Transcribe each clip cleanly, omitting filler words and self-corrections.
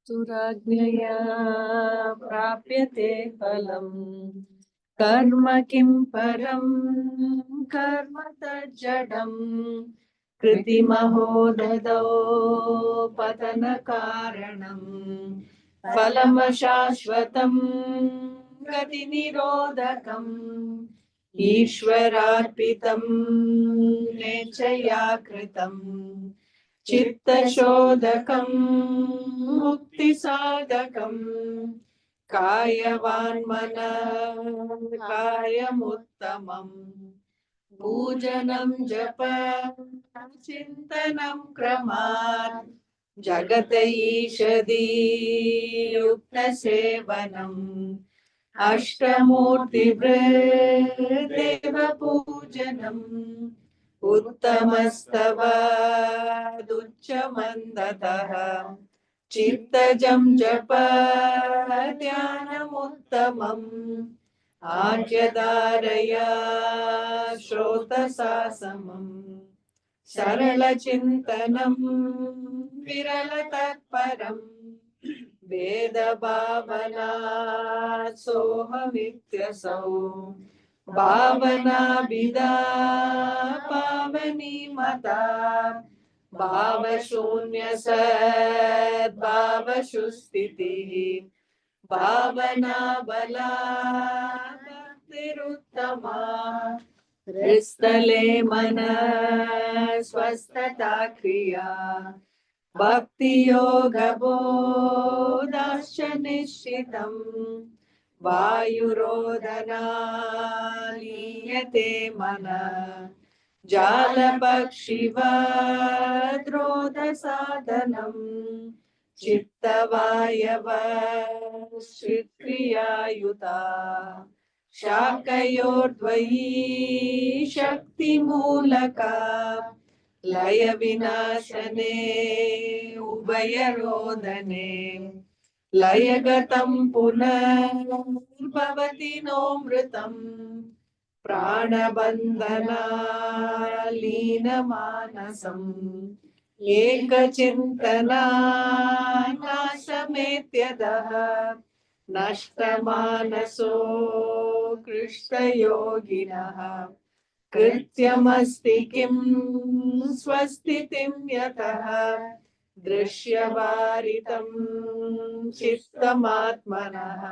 तुराज्ञया प्राप्यते फलम् कर्म किं परं कर्म तज्जडम् कृतिमहो ददौ पतनकारणम् फलमशाश्वतं गतिनिरोधकम् ईश्वरार्पितं नेच्छया कृतम् चित्तशोधकं मुक्तिसाधकं कायवान् मनः कार्यमुत्तमम् पूजनं जप चिन्तनं क्रमात् जगत ईषदीयुक्तसेवनम् अष्टमूर्तिभृदेव पूजनम् उत्तमस्तवादुच्चमन्दतः चित्तजं जप ध्यानमुत्तमम् आज्यधारया श्रोतसा समम् सरलचिन्तनं विरलतत्परम् वेदभावनात् सोऽहमित्यसौ भावनाभिदा पावनी मता भावशून्य सद्भावशु स्थितिः भावना बलात् भक्तिरुत्तमा हृत्स्थले मनः स्वस्थता क्रिया भक्तियोगबोधाश्च निश्चितम् वायुरोदनालीयते मनः जालपक्षिवद्रोधसाधनम् चित्तवायवश्चित्क्रियायुता शाकयोर्द्वयी शक्तिमूलका लयविनाशने उभयरोदने लयगतं पुनर्भवति नोऽमृतम् प्राणबन्धनालीनमानसम् एकचिन्तनानाशमेत्यतः नष्टमानसो कृष्णयोगिनः कृत्यमस्ति किं स्वस्तितिं यतः दृश्यवारितं चित्तमात्मनः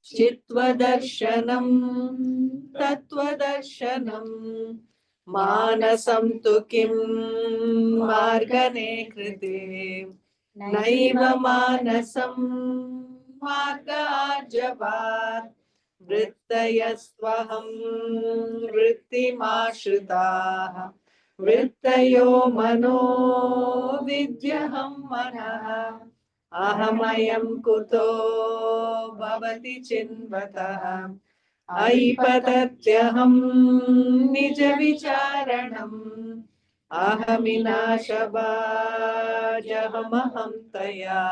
चित्वदर्शनं तत्त्वदर्शनम् मानसं तु किं मार्गणे कृते नैव मानसं मार्गार्जवात् वृत्तयस्त्वहं वृत्तिमाश्रिताः वृत्तयो मनो विद्यहं मनः अहमयं कुतो भवति चिन्वतः ऐपतत्यहं निजविचारणम् अहमिनाशभाजहमहं तया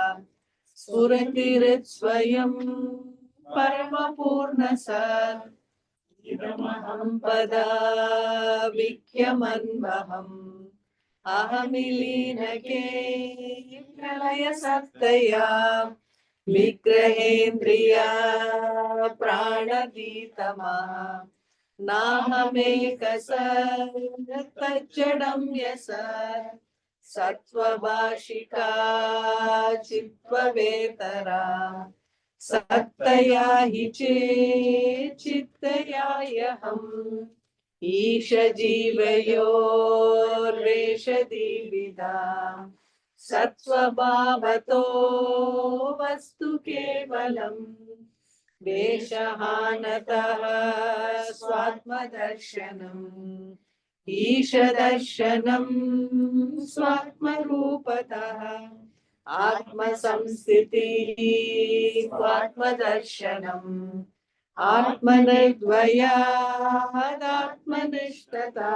स्फुरतिर्स्वयं परमपूर्णसत् इदमहं पदाविख्यमन्वहम् अहमिलीनके प्रलयसत्तया विग्रहेन्द्रिया प्राणदीतमः नाहमेकसत्तज्जडं यसत् सत्त्वभाषिका चित्त्ववेतरा सत्तया हि चित्तया ह्यहम् ईशजीवयोर्वेषदीविधा सत्त्वभावतो वस्तु केवलम् वेषहानतः स्वात्मदर्शनम् ईशदर्शनं स्वात्मरूपतः आत्मसंस्थितिः स्वात्मदर्शनम् आत्मनिर्द्वयादात्मनिष्ठता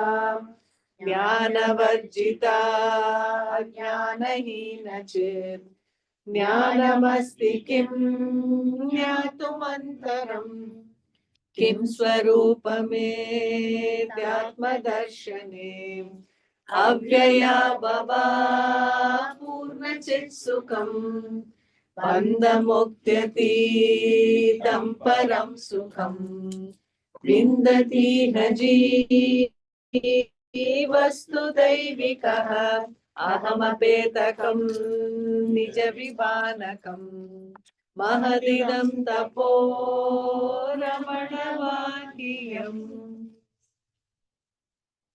ज्ञानवर्जिता ज्ञानहीन चेत् ज्ञानमस्ति किं ज्ञातुमन्तरम् किं स्वरूपमेत्यात्मदर्शने अव्यया भवा पूर्णचित्सुखम् बन्धमुक्त्यतीतं परं सुखम् विन्दति न जीवस्तु दैविकः अहमपेतकं निजविभानकम् महदिदं तपो रमणवाक्यम्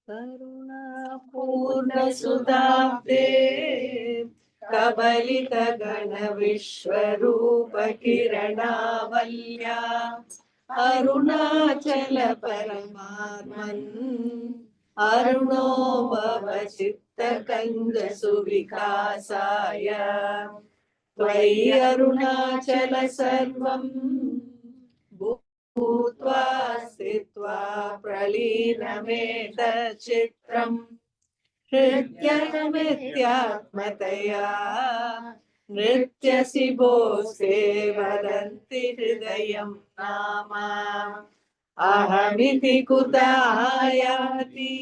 करुणापूर्णसुधाब्दे कबलितगणविश्वरूपकिरणावल्या अरुणाचल परमात्मन् अरुणो भव चित्तकञ्जसुविकासाय त्वयि अरुणाचल सर्वं भूत्वा स्थित्वा प्रलीनमेतच्चित्रम् हृद्यमित्यात्मतया नृत्यसि भोस्ते वदन्ति हृदयं नाम अहमिति कुतायाति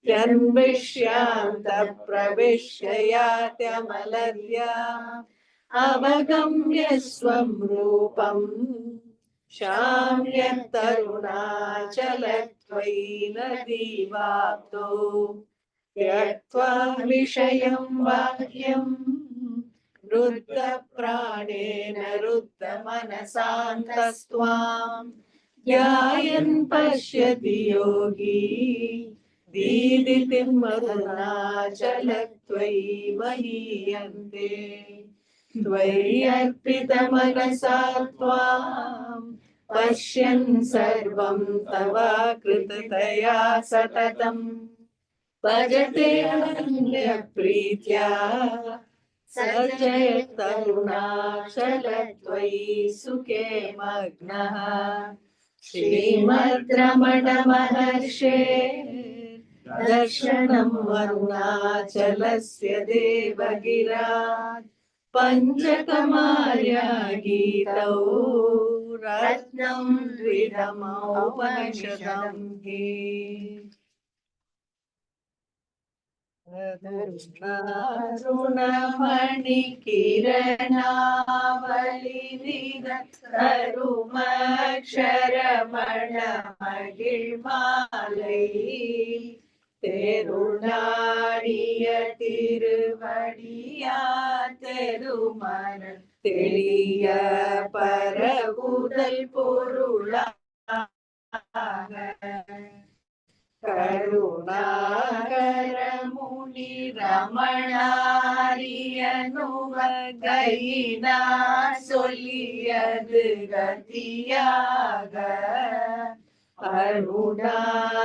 यन्विष्यान्तप्रविश्य यात्यमलर्या अवगम्य स्वं रूपम् शाम्यत्तरुणाचलत्वयि नदीवाप्तो त्यक्त्वा विषयं वाक्यम् रुद्धप्राणेन रुद्धमनसान्तस्त्वाम् ध्यायन् पश्यति योगी दीदितिम् अरुणाचलत्वयि महीयन्ते त्वयि अर्पितमनसा त्वाम् पश्यन् सर्वं तव कृततया सततम् भजते अनन्यप्रीत्या सर्जयत्तरुणाचलत्वयि सुखे मग्नः श्रीमद्रमण महर्षे दर्शनम् अरुणाचलस्य देवगिरात् पञ्चकमार्या गीतौ रत्नं द्विधमौपनिषदं हि तरुणारुणमणिकिरणावलिनिधरुमक्षरमणमगिழ்मालै तेरुणाडिय திருவடியா தெருமன தெளிய பரவுதல் பொருளாக கருணாகரமுனி ரமணாரியனுவகையினார் சொல்லியது கதியாக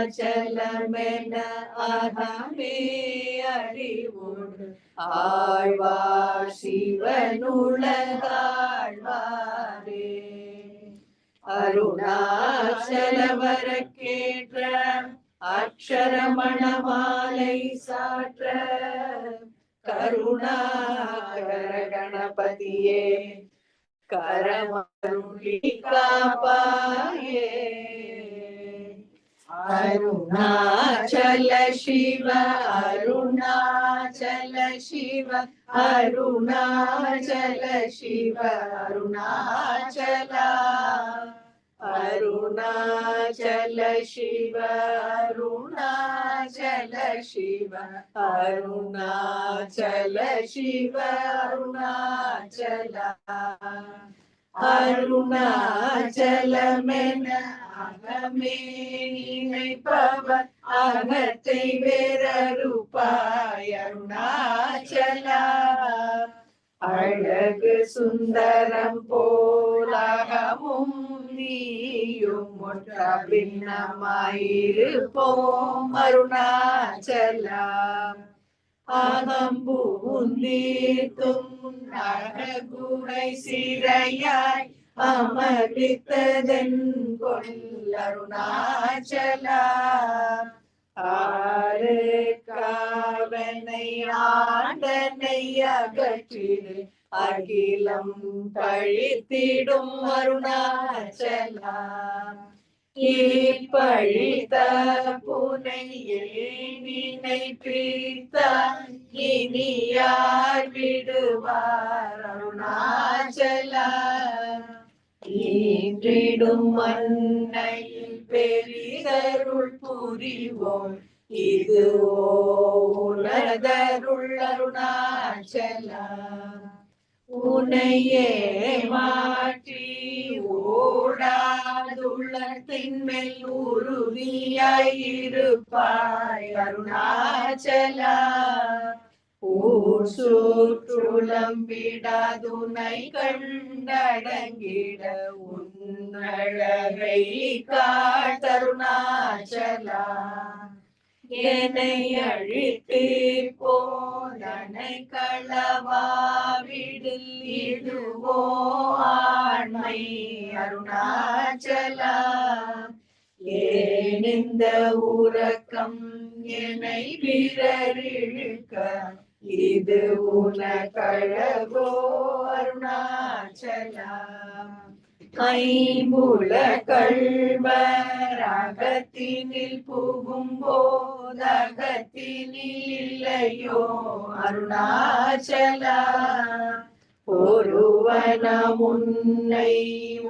அருணாச்சலமென அகமே அறிவுடு ஆழ்வார் சிவனுலகாழ்வாரே அருணாச்சலவரக்கேற்ற அக்ஷரமணமாலை சாற்ற கருணாகர கணபதியே கரமருளி காப்பாயே அருணாச்சல சிவ அருணாச்சல சிவ அருணாச்சல சிவ அருணாச்சலா அருணாச்சல சிவ அருணாச்சல சிவ அருணாச்சல சிவ அருணாச்சலா அருணாச்சலமென அகமே நினைப்பவர் அகத்தை வேறறுப்பாய் அருணாச்சலா அழகு சுந்தரம் போலகமும் நீயும் ஒன்ற பின்னமாயிருப்போம் அருணாச்சலா அகம்பூந்தீர்த்தும் அழகுரை சிறையாய் அமர்வித்ததென் கொல் அருணாச்சலா ஆருக்காவனை ஆண்டனை அகற்றிடு அகிலம் பழித்திடும் அருணாச்சலா இப்பழித்த புனை ஏனினை பிரித்தான் இனி யார் விடுவார் அருணாச்சலா ஈன்றிடும் மன்னையில் பெரிதருள் புரிவோம் இதுவோ உனதருள் அருணாச்சலா உனையே மாற்றி ஓடாதுள்ளத்தின் மேல் உறுதியாயிருப்பாய் அருணாச்சலா ஊர் சுற்றுலம் விடாதுனை கண்டடங்கிட உன்னழகை காட்டருணாச்சலா என்னை அழித்து போதனை களவாவிடில் இதுவோ ஆண்மை அருணாச்சலா ஏன் இந்த உறக்கம் என்னை பிறரிழுக்க இது உனக்கழகோ அருணாச்சலா ஐம்புல கள்வரகத்தினில் புகும் போதகத்தினில் இல்லையோ அருணாச்சலா ஒருவன முன்னை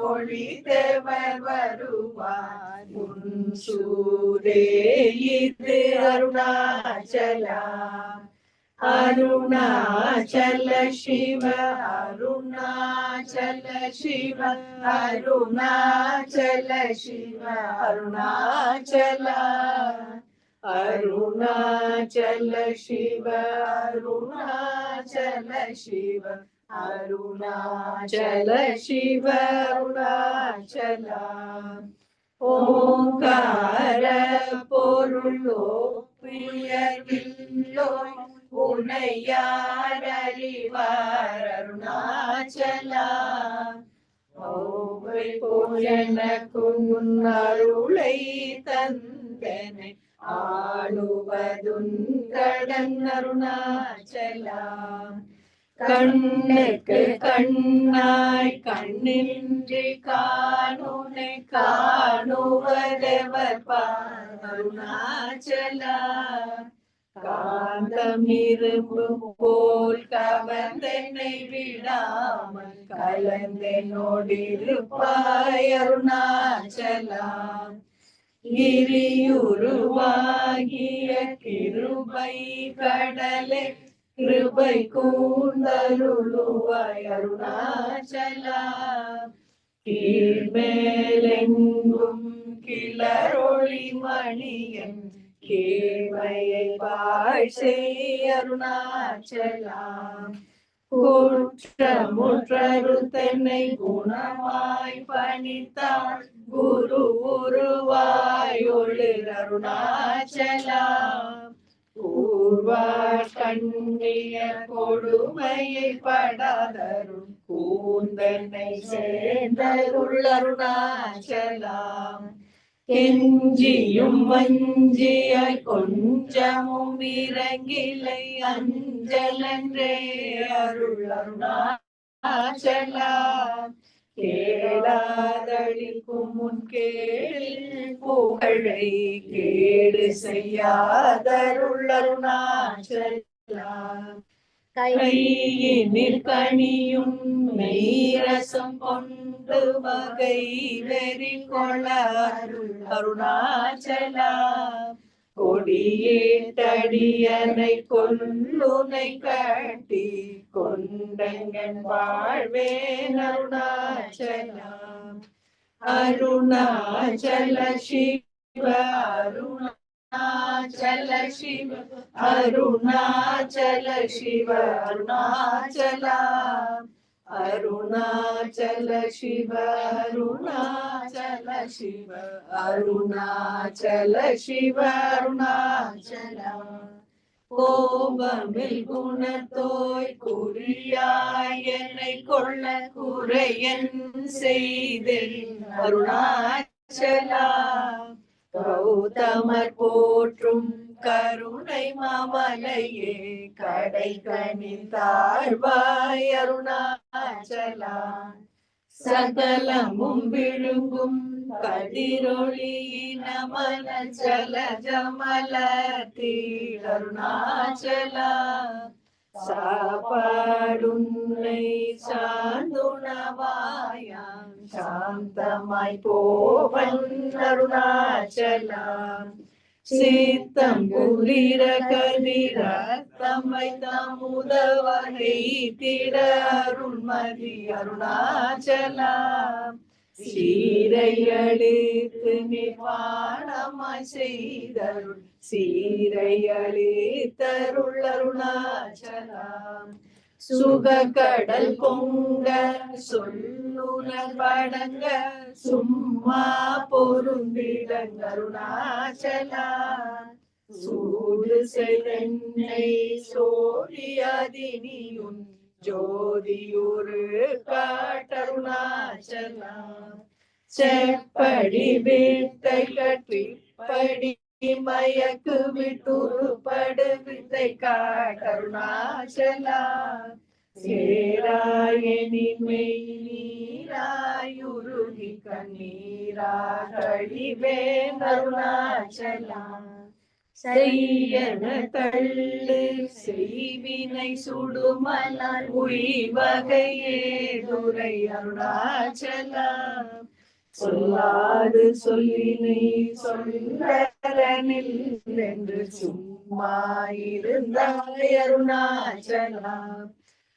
ஒழித்தவர் வருவார் உன் சூரே இது அருணாச்சலா அருணாச்சல சிவ அருணாச்சல சிவ அருணாச்சல சிவ அருணாச்சலா அருணாச்சல சிவ அருணாச்சல சிவ அருணாச்சல சிவ அருணாச்சலா ஓங்கார பொருளோ உயர்வில்லோ உனையார் அறிவார் அருணாச்சலா ஓவை போயனக்கும் அருளை தந்தனை ஆளுவதுன் கடன் அருணாச்சலா கண்ணுக்கு கண்ணாய் கண்ணின்றி காணுனை காணுவதவர் பார் அருணாச்சலா காந்தமிரும்பு போல் கவர்ந்தென்னை விடாமல் கலந்தென்னோடிருப்பாய் அருணாச்சலா கிரியுருவாகிய கிருபை கடலே கிருபை கூந்தருளுவாய் அருணாச்சலா கீழ்மேலெங்கும் கிளரொளி மணியன் கேமையை பாழ் செய் அருணாச்சலா குற்றமுற்றருத்தனை குணமாய் பணித்தாள் குரு உருவாய் ஒளிர் அருணாச்சலா கூர்வார் கண்ணிய கொடுமையை படாதருள் கூந்தனை சேர்ந்தருள் அருணாச்சலா கெஞ்சியும் வஞ்சியாய் கொஞ்சமும் இறங்கிலை அஞ்சலன்றே அருள் அருணாச்சலா கேளாதளிக்கும் முன் கேளில் புகழை கேடு செய்யாதருள் அருணாச்சலா கையினில் கனியும் மெய்ரசம் கொண்டு வகை வெறி கொள அருள் அருணாச்சலா கொடியே தடியனை கொல்லுனை கட்டி கொண்டங்கன் வாழ்வேன் அருணாச்சலா அருணாச்சல சிவ அருணாச்சல சிவ அருணாச்சல சிவ அருணாச்சலா அருணாச்சல சிவ அருணாச்சல சிவ அருணாச்சல சிவ அருணாச்சலா கோபமில் குணத்தோய் குறியாய் என்னை கொள்ள குறையன் செய்தேன் அருணாச்சலா கௌதமர் போற்றும் கருணை மாமலையே கடை கணித்தாழ்வாய் அருணாச்சலா சகலமும் விழுங்கும் கதிரொளியின மலச்சல ஜமல அருணாச்சலா சாப்பாடுன்னை சாந்துணவாயாம் சாந்தமாய் போவன் அருணாச்சலா சீத்தம் குளிர கதிர தம்மை தமுதவகை திட அருள்மதி அருணாச்சலா சீரையளித்து நிர்வாணமாய் செய்தருள் சீரையளித்தருள் அருணாச்சலா சுக கடல் பொங்க சொல்லுணர் படங்க சும்மா பொருந்திடங்க அருணாச்சலா சூடு சென்னை சோழியதினியுன் ஜோதியுரு காட்டருணாச்சலா செப்படி வீட்டை கற்றிப்படி மயக்கு விட்டுருப்படு வித்தை காட்டருணாச்சலா சேராயனின் மெய் நீராயுருகி கண்ணீரா கழிவேன் அருணாச்சலா செய்யன தள்ளு செய்வினை சுடுமலால் உய்வகையே துரை அருணாச்சலா சொல்லாது சொல்லினை சொல்லனில் என்று சும்மா இருந்தாய் அருணாச்சலா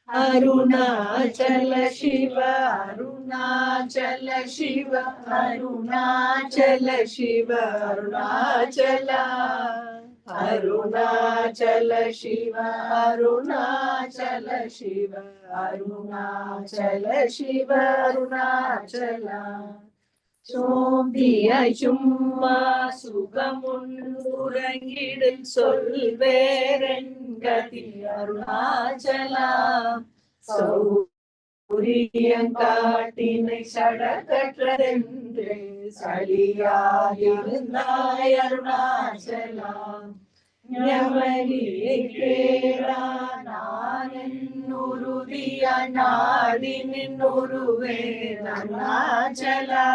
அருணாச்சல சிவ அருணாச்சல சிவ அருணாச்சல சிவ அருணாச்சலா அருணாச்சல சிவ அருணாச்சல சிவ அருணாச்சல சிவ அருணாச்சலா சோம்பியாய் சும்மா சுகமுன்னுறங்கிடில் சொல்வேரங்கதி அருணாச்சலா சௌரியங்காட்டினை சடகற்றதென்று சளியாயிருந்தாய் அருணாச்சலா ஞமலியை கேளா நான் என்னுருதியா நாடி நின்னுருவே அருணாச்சலா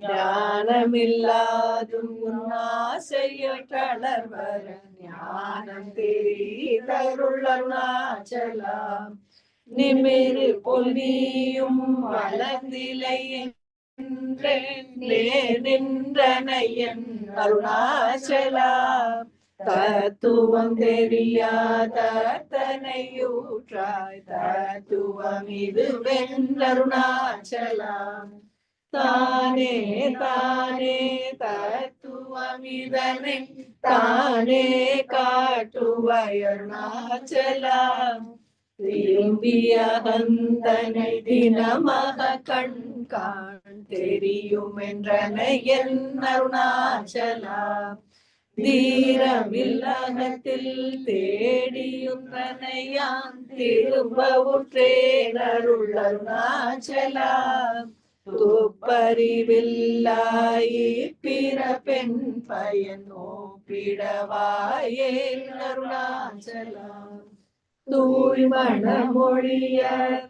ஞானமில்லாதும் ஆசைய தளர்வர ஞானம் தெரிதருள் அருணாச்சலா நிமிரு பொலியும் வளர்ந்திலை நின்றனையன் அருணாச்சலா தத்துவம் தெரியாதனையூற்றாய் தத்துவம் இது வென்றருணாச்சலா தானே தானே தத்துவம் இதனை தானே காட்டுவாய் அருணாச்சலா திரும்பிய கந்தனை தினமாக கண்காண் தெரியும் என்றனை என் அருணாச்சலா தீரமில்லகத்தில் தேடியும் தனையான் திரும்ப உற்றேன் அருள் அருணாச்சலா துப்பறிவில்லாயி பிற பெண் பயனோ பிடவாயே அருணாச்சலா தூய்மண மொழிய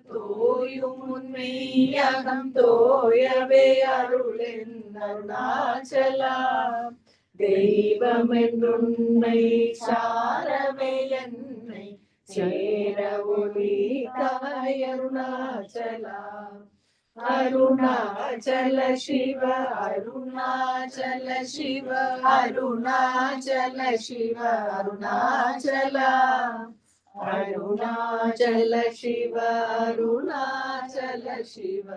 தோயும் உண்மையகம் தோயவே அருளென் அருணாச்சலா தெய்வம் என்றுன்னை சாரவே என்னை சேர ஒளி தாய் அருணாச்சலா அருணாச்சல சிவ அருணாச்சல சிவ அருணாச்சல சிவ அருணாச்சலா அருணாச்சல சிவ அருணாச்சல சிவ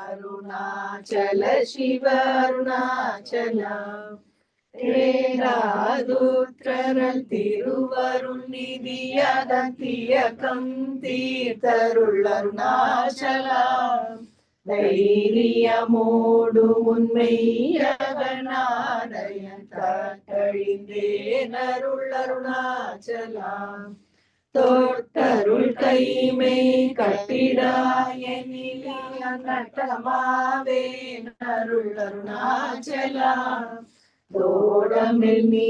அருணாச்சல சிவ அருணாச்சலா தேராதுற்றரல் திருவருள் நிதியகத்தியகம் தீர்த்தருள் அருணாச்சலா தைரியமோடு உண்மையகனாதயன் கழிந்தேன் அருள் அருணாச்சலா தோட்டருள் கைமை கட்டிடாய நிலைய நட்டமாவே அருள் அருணாச்சலா தோடமில் நீ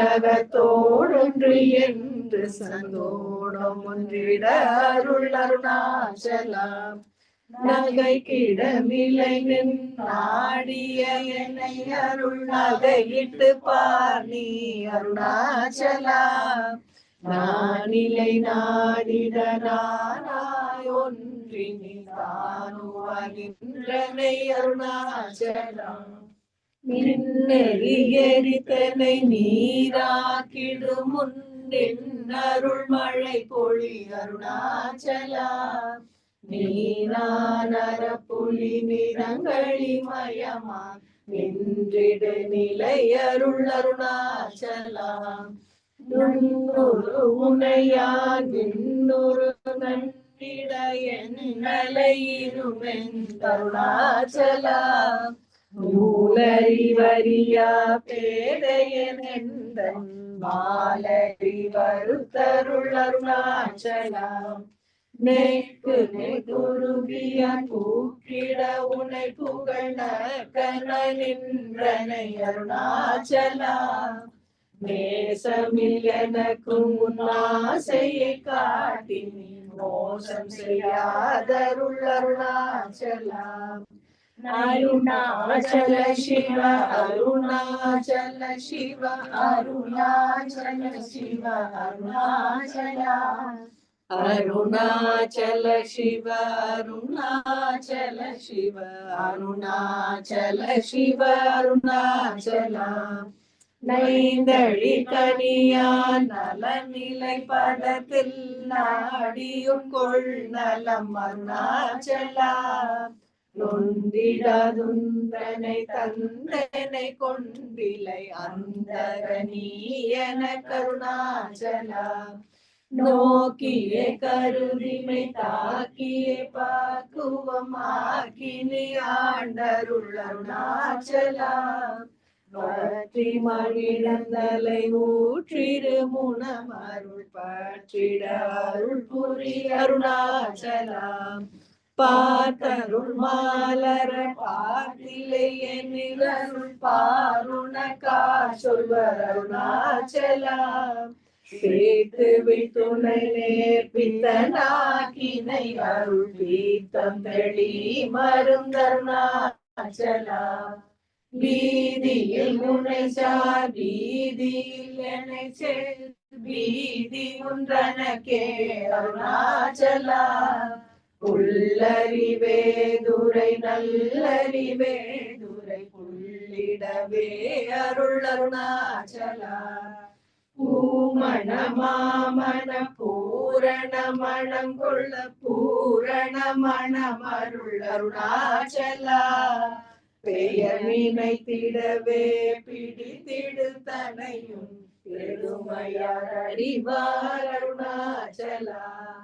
அகத்தோடொன்று என்று சந்தோடம் ஒன்றிட அருள் அருணாச்சலம். நகைக்கிடமில்லை நின் நாடிய என்னை அருள் நகையிட்டு பார் நீ அருணாச்சலம். நானிலை நாடிட நானாய் ஒன்றி நீ தானுவாகின்றனை அருணாச்சலம். மின்னெறி எரித்தனை நீராக்கிடும் முன்னின் அருள் மழை பொழி அருணாச்சலம். நீனானர புலி நிறங்களி மயமா நின்றிடு நிலை அருள் அருணாச்சலம். நுண்ணுரு உனையான் விண்ணுரு கண்டிட என்னலை இருமென் அருணாச்சலம். நூலறிவறியா பேதையனெந்தன் மாலறி வருத்தருள் அருணாச்சலம். நெக்கு நெகுருகியான் பூக்கிட உனை புகழ கன நின்றனை அருணாச்சலம். நேசமில் எனக்கும் ஆசையை காட்டி நீ மோசம் செய்யாதருள் அருணாச்சலம். அருணாச்சல சிவ அருணாச்சல சிவ அருணாச்சல சிவ அருணாச்சலம். அருணாச்சல சிவ அருணாச்சல சிவ அருணாச்சல சிவ அருணாச்சலம். நைந்தழி கனியான் நலநிலை பதத்தில் நாடியும் கொள் நலம் அருணாச்சலம். நொந்திடாதுந்தனை தந்தனை கொண்டிலை அந்தரணியன கருணாச்சலம். நோக்கிய கருதிமை தாக்கிய பாக்குவமாக்கினி ஆண்டருள் அருணாச்சலம். பற்றி மகிழ்ந்தலை ஊற்றிரு முனம் அருள் பற்றிட அருள் புரி அருணாச்சலம். பார்த்தருள் மாலர பார்த்திலை என்னில் அருள் பாருணக்கா சொல்வர் அருணாச்சலம். சேர்த்து வித்துணை நேர்பித்தனாக்கினை அருள் பீத்தம் தெளி மருந்தருணாச்சலம். வீதியில் முனை சார் வீதியில் என்னை செல் வீதி ஒன்றனக்கே அருணாச்சலம். புல்லறிவே துரை நல்லறிவே துரை புள்ளிடவே அருள் அருணாச்சலம். பூமண மாமண பூரண மணம் கொள்ள பூரண மணம் அருள் அருணாச்சலம். பெயர் நினைத்திடவே பிடித்திடு தனையும் பெருமையார் அறிவார் அருணாச்சலம்.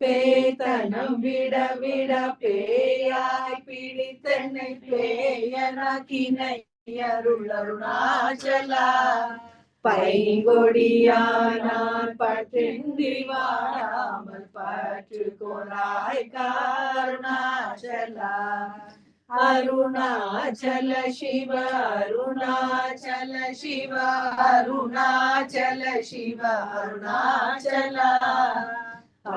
பேதனம் விட விட பேயாய் பிடித்தனை பேயனாக்கினை அருள் அருணாச்சலம். பைங்கொடியானான் பற்றின்றி வாழாமல் பற்று கோராய் கருணாச்சலம். அருணாச்சல சிவ அருணாச்சல சிவ அருணாச்சல சிவ அருணாச்சலம்.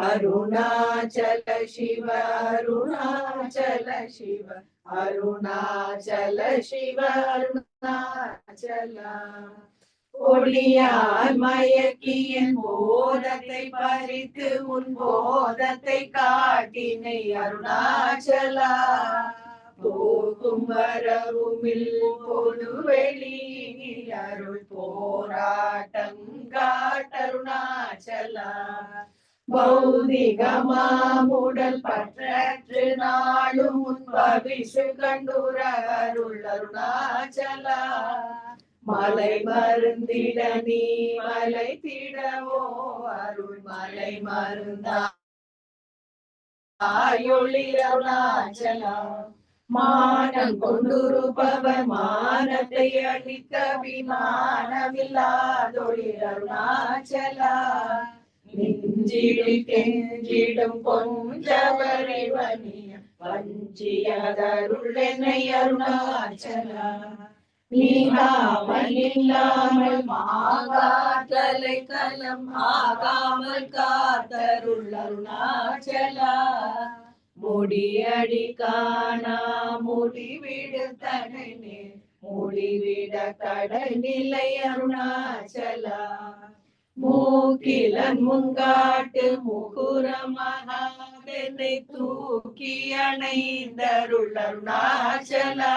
அருணாச்சல சிவ அருணாச்சல சிவ அருணாச்சல சிவ அருணாச்சலம். ஒளியால் மயக்கியன் போதத்தை பறித்து உன் போதத்தை காட்டினை அருணாச்சலம். போகும் வரவுமில் பொது வெளியில் அருள் போராட்டம் காட்டருணாச்சலம். பௌதிகமாமுடல் பற்றற்று நாளும் உன் பவிசு கண்டுர அருள் அருணாச்சலம். மலை மருந்திட நீ மலை திடவோ அருள் மலை மருந்தாயொளி அருணாச்சலம். மானம் கொண்டுருபவர் மானத்தை அளிக்க விமானமில்லாதொளி அருணாச்சலம். நெஞ்சிடில் கெஞ்சிடும் கொஞ்சவரிவனிய வஞ்சியதருள் என்னை அருணாச்சலம். நீங்காமல் இல்லாமல் மாகாற்றலை கலம் ஆகாமல் காத்தருள் அருணாச்சலா. முடியடி காணா முடிவிடு தடனே முடிவிட கடனிலை அருணாச்சலா. மூக்கிலன் முங்காட்டு முகுர மகாதென்னை தூக்கி அணைந்தருள் அருணாச்சலா.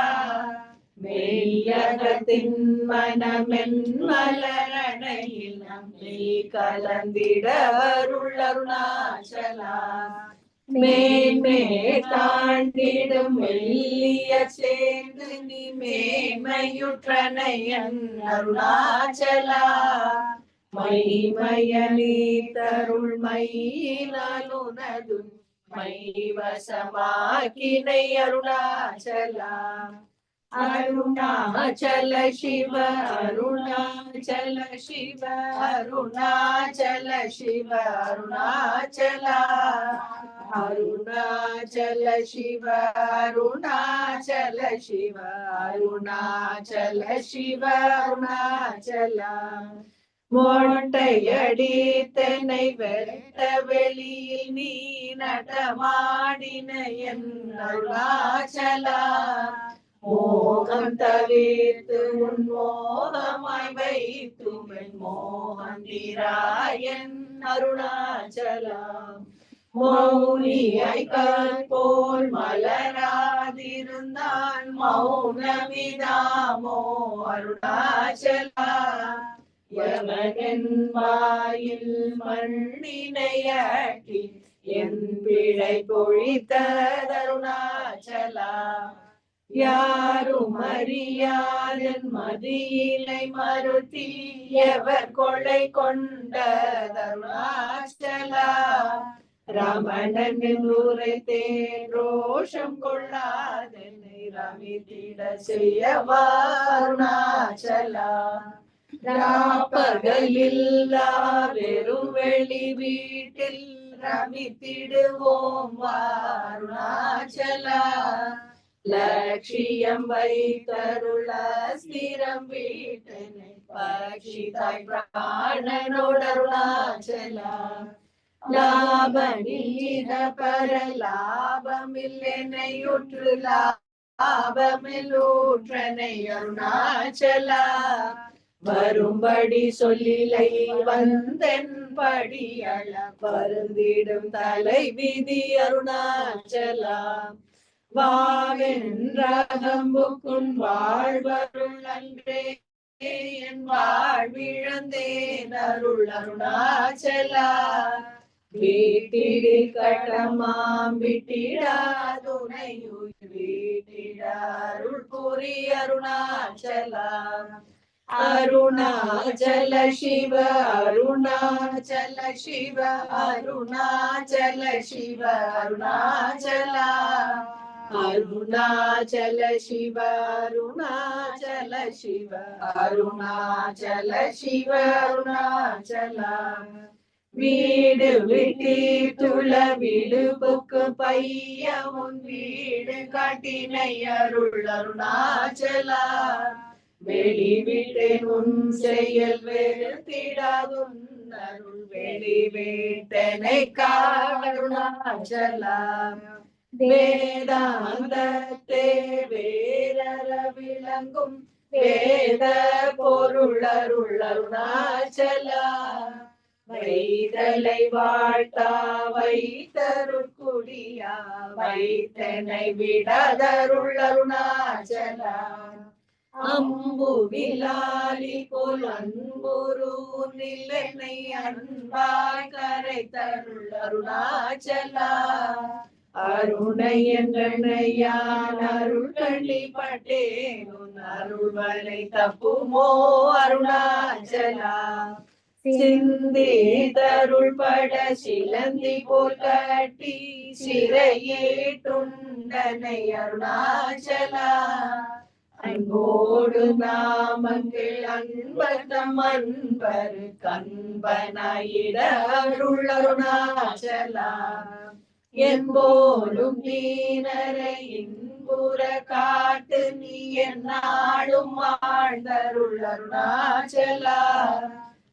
மெய்யகத்தின் மனமென் மலரணையில் நம்மை கலந்திட அருள் அருணாச்சலா. மேன்மே தாண்டிடும் மெல்லிய சேர்ந்து நீ மேன்மையுற்றனையன் அருணாச்சலா. மைமயனி தருள் மையினாலுனது மைவசமாக்கினை அருணாச்சலா. அருணாச்சல சிவ அருணாச்சல சிவ அருணாச்சல சிவ அருணாச்சலா. அருணாச்சல சிவ அருணாச்சல சிவ அருணாச்சல சிவ அருணாச்சலா. மொட்டையடி தென்னை வெட்ட வெளியில் நீ நடமாடின என் அருணாச்சலா. மோகம் தவிர்த்து உன் மோகமாய் வைத்துமென் மோகந்திராயன் அருணாச்சலா. மௌனியை போல் மலராதிருந்தான் மௌனமிதாமோ அருணாச்சலா. யமகன் வாயில் மண்ணினையாட்டி என் பிழை பொழித்த அருணாச்சலா. யாரும் அறியாதன் மதியிலை மறுத்தி எவர் கொள்ளை கொண்ட அருணாச்சலா. ரமணன் உரைத்தேன் ரோஷம் கொள்ளாதென்னை ரமித்திட செய்யவா அருணாச்சலா. ராப்பகலில்லா வெறும் வெளி வீட்டில் ரமித்திடுவோம் அருணாச்சலா. லட்சியம் வைத்தருள ஸ்திரம் வீட்டனை பக்ஷிதாய் பிராணனோடு அருணாச்சலா. லாபமில்லித பர லாபமில்லெனையுற்று லாபமில்லூற்றனை அருணாச்சலா. வரும்படி சொல்லிலை வந்தென் படியள வருந்திடும் தலை விதி அருணாச்சலா. வாவென்றகம்புக்குன் வாழ்வருள் அன்றே என் வாழ்விழந்தேன் அருள் அருணாச்சலா. வீட்டிடு கடமாம் விட்டிடாதுனையுயிர் வீட்டிட அருள் புரி அருணாச்சலா. அருணாச்சல சிவ அருணாச்சல சிவ அருணாச்சல சிவ அருணாச்சலா. அருணாச்சல சிவ அருணாச்சல சிவ அருணாச்சல சிவ அருணாச்சலா. வீடு விட்டீர்த்துள வீடு புக்கு பைய உன் வீடு காட்டினை அருள் அருணாச்சலா. வெளி விட்டேன் உன் செயல் வெறுத்திடாதும் அருள் வெளி வீட்டனை காருணாச்சலா. வேதாந்தத்தே வேரற விளங்கும் வேத பொருள் அருள் அருணாச்சலா. வைதலை வாழ்த்தா வைத்தருக்குடியா வைத்தனை விடாதருள் அருணாச்சலா. அம்பு விலாலி போல் அன்புரு நிலனை அன்பாய் கரை தருள் அருணாச்சலா. அருணை என்றனையான் அருள் கள்ளிப்பட்டேன் உன் அருள் வரை தப்புமோ அருணாச்சலா. சிந்தி தருள் பட சிலந்தி போல் கட்டி சிறையேற்றுண்டனை அருணாச்சலா. அன்போடு நாமங்கள் அன்பர்தம் அன்பரு கண்பனாயிட அருள் அருணாச்சலா. என்போலும் தீனரை இன்ப புற காட்டு நீ என்னாலும் வாழ்ந்தருள் அருணாச்சலா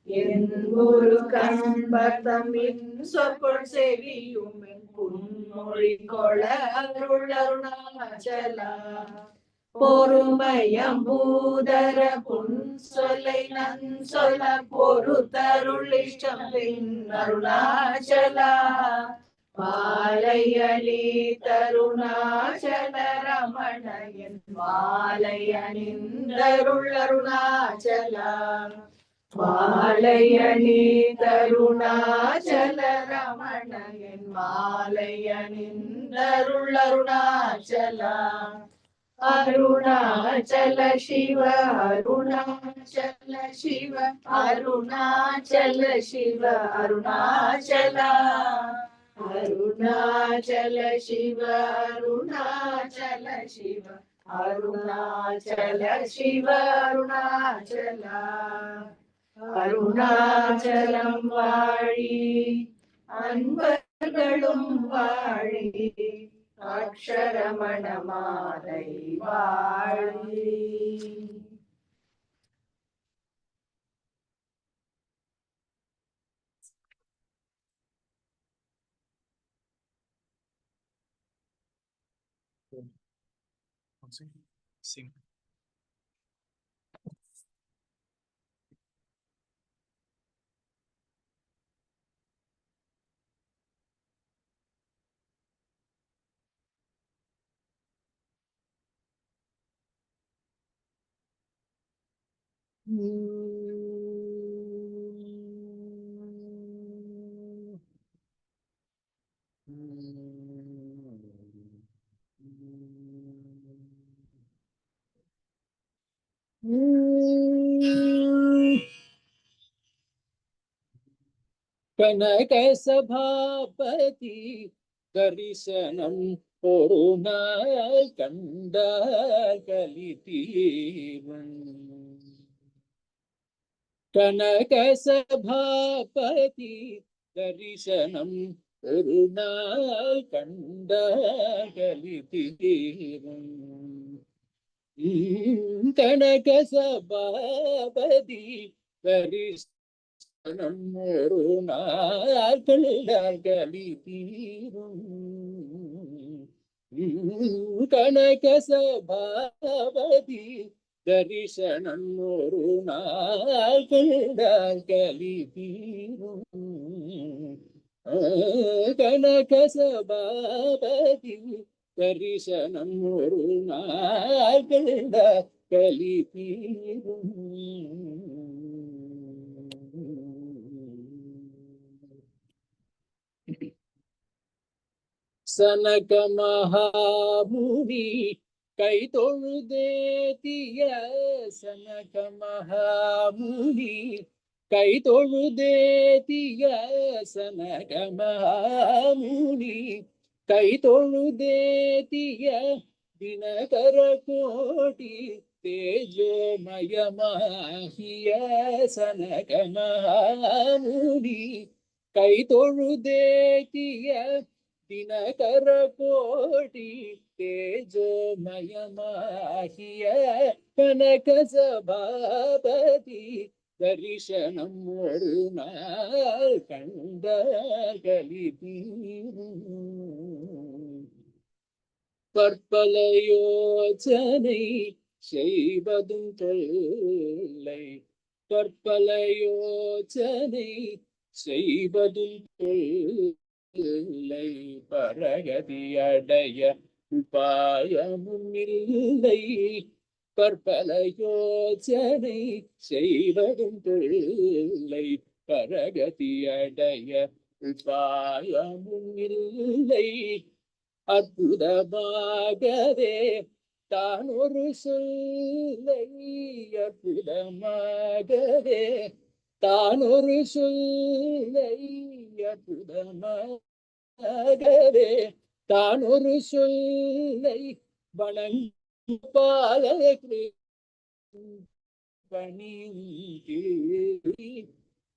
என் குரு கண்பதம் என் சொற்கொள் செவியும் புன்மொழி கொள அருள் அருணாச்சலா பொறுமயம் பூதர புன் சொல்லை நன் சொல்ல பொறுத்தருள் இஷ்டம் பின் அருணாச்சலா மாலையணி தருணாச்சல ரமணயன் மாலையணிந்தருள் அருணாச்சலா மாலையணி தருணாச்சல ரமணயன் மாலையணிந்தருள் அருணாச்சலா அருணாச்சல சிவ அருணாச்சல சிவ அருணாச்சல சிவ அருணாச்சலா அருணாச்சல சிவ அருணாச்சல சிவ அருணாச்சல சிவ அருணாச்சலா அருணாச்சலம் வாழி அன்பர்களும் வாழி அக்ஷரமண மாலை வாழி. Sim. कनक सभापति दर्शनम कोरुणा कंद कलितीवन कनक सभापति दर्शनम कोरुणा कंद कलितीवन कनक सभापति दर्शनम கனக சபாபதி தரிசனம் ஒரு நாள் கலி தீரும் கனக சபாபதி தரிசனம் ஒரு நாள் கலி தீரும் சனக மகாமுனி கை தொழுதேத்திய சனக மகாமுனி கை தொழுதேத்திய சனக மகாமுனி கை தொழுதேத்திய தினகர கோடி தேஜோமயமாகிய சனக மகாமுனி கை தொழுதேத்திய தினகர கோடி தேஜோமயமாகிய கனக சபாபதி தரிசனம் ஒரு நாள் கண்ட கலி தீரும் பற்பல யோசனை செய்வதும் தொல்லை பற்பல யோசனை செய்வதும் தொல்லை பரகதி அடைய உபாயமும் இல்லை பற்பல யோசனை செய்வதும் தொல்லை பரகதி அடைய உபாயமும் இல்லை அற்புதமாகவே தான் ஒரு சொல்லை அற்புதமாகவே தான் ஒரு சொல்லை அற்புதமாகவே தான் ஒரு சொல்லை வணங்கு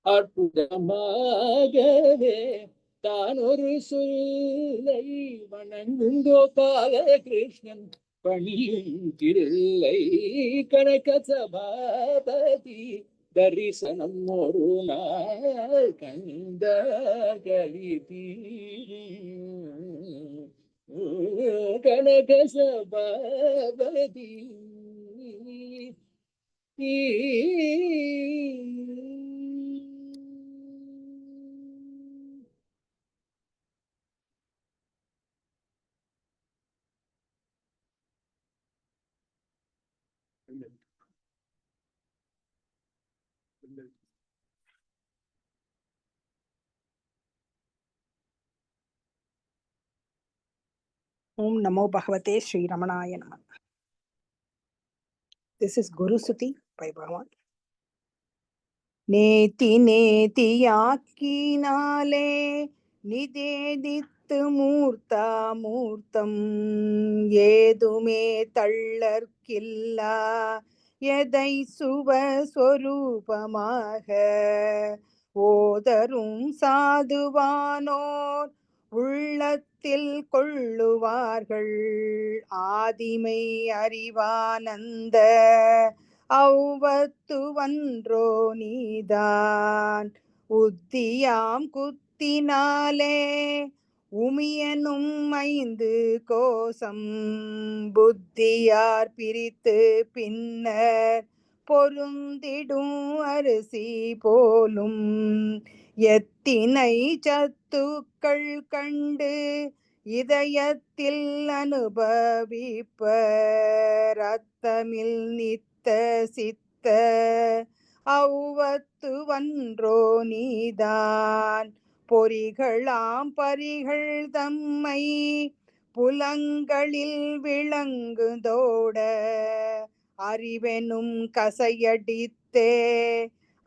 அற்புதமாகவே தான் ஒரு சொல்லை வணங்கும் கோபால கிருஷ்ணன் பணியும் தில்லை கனக சபாபதி தரிசனம் ஒரு நாள் கண்ட கலிதி கனக Sabapathi Om Namo Bhagavate Sri Ramanaya Namah. This is Guru Suti by Bhagavan. நேத்தி நேத்தியாக்கினாலே நிதேதித்து மூர்த்தா மூர்த்தம் ஏதுமே தள்ளற்கில்லா எதை சுவஸ்வரூபமாக ஓதரும் சாதுவானோர் உள்ளத்தில் கொள்ளுவார்கள் ஆதிமை அறிவானந்த ஔவத்துவன்றோ நீதான் உத்தியாம் குத்தினாலே உமியனும் 5 கோசம் புத்தியார் பிரித்து பின்னர் பொருந்திடும் அரிசி போலும் எத்தினை சத்துக்கள் கண்டு இதயத்தில் அனுபவிப்பர் அத்தமில் நித்த சித்த ஔவத்துவன்றோ நீதான் பொறிகளாம் பரிகள் தம்மை புலங்களில் விளங்குதோட அறிவெனும் கசையடித்தே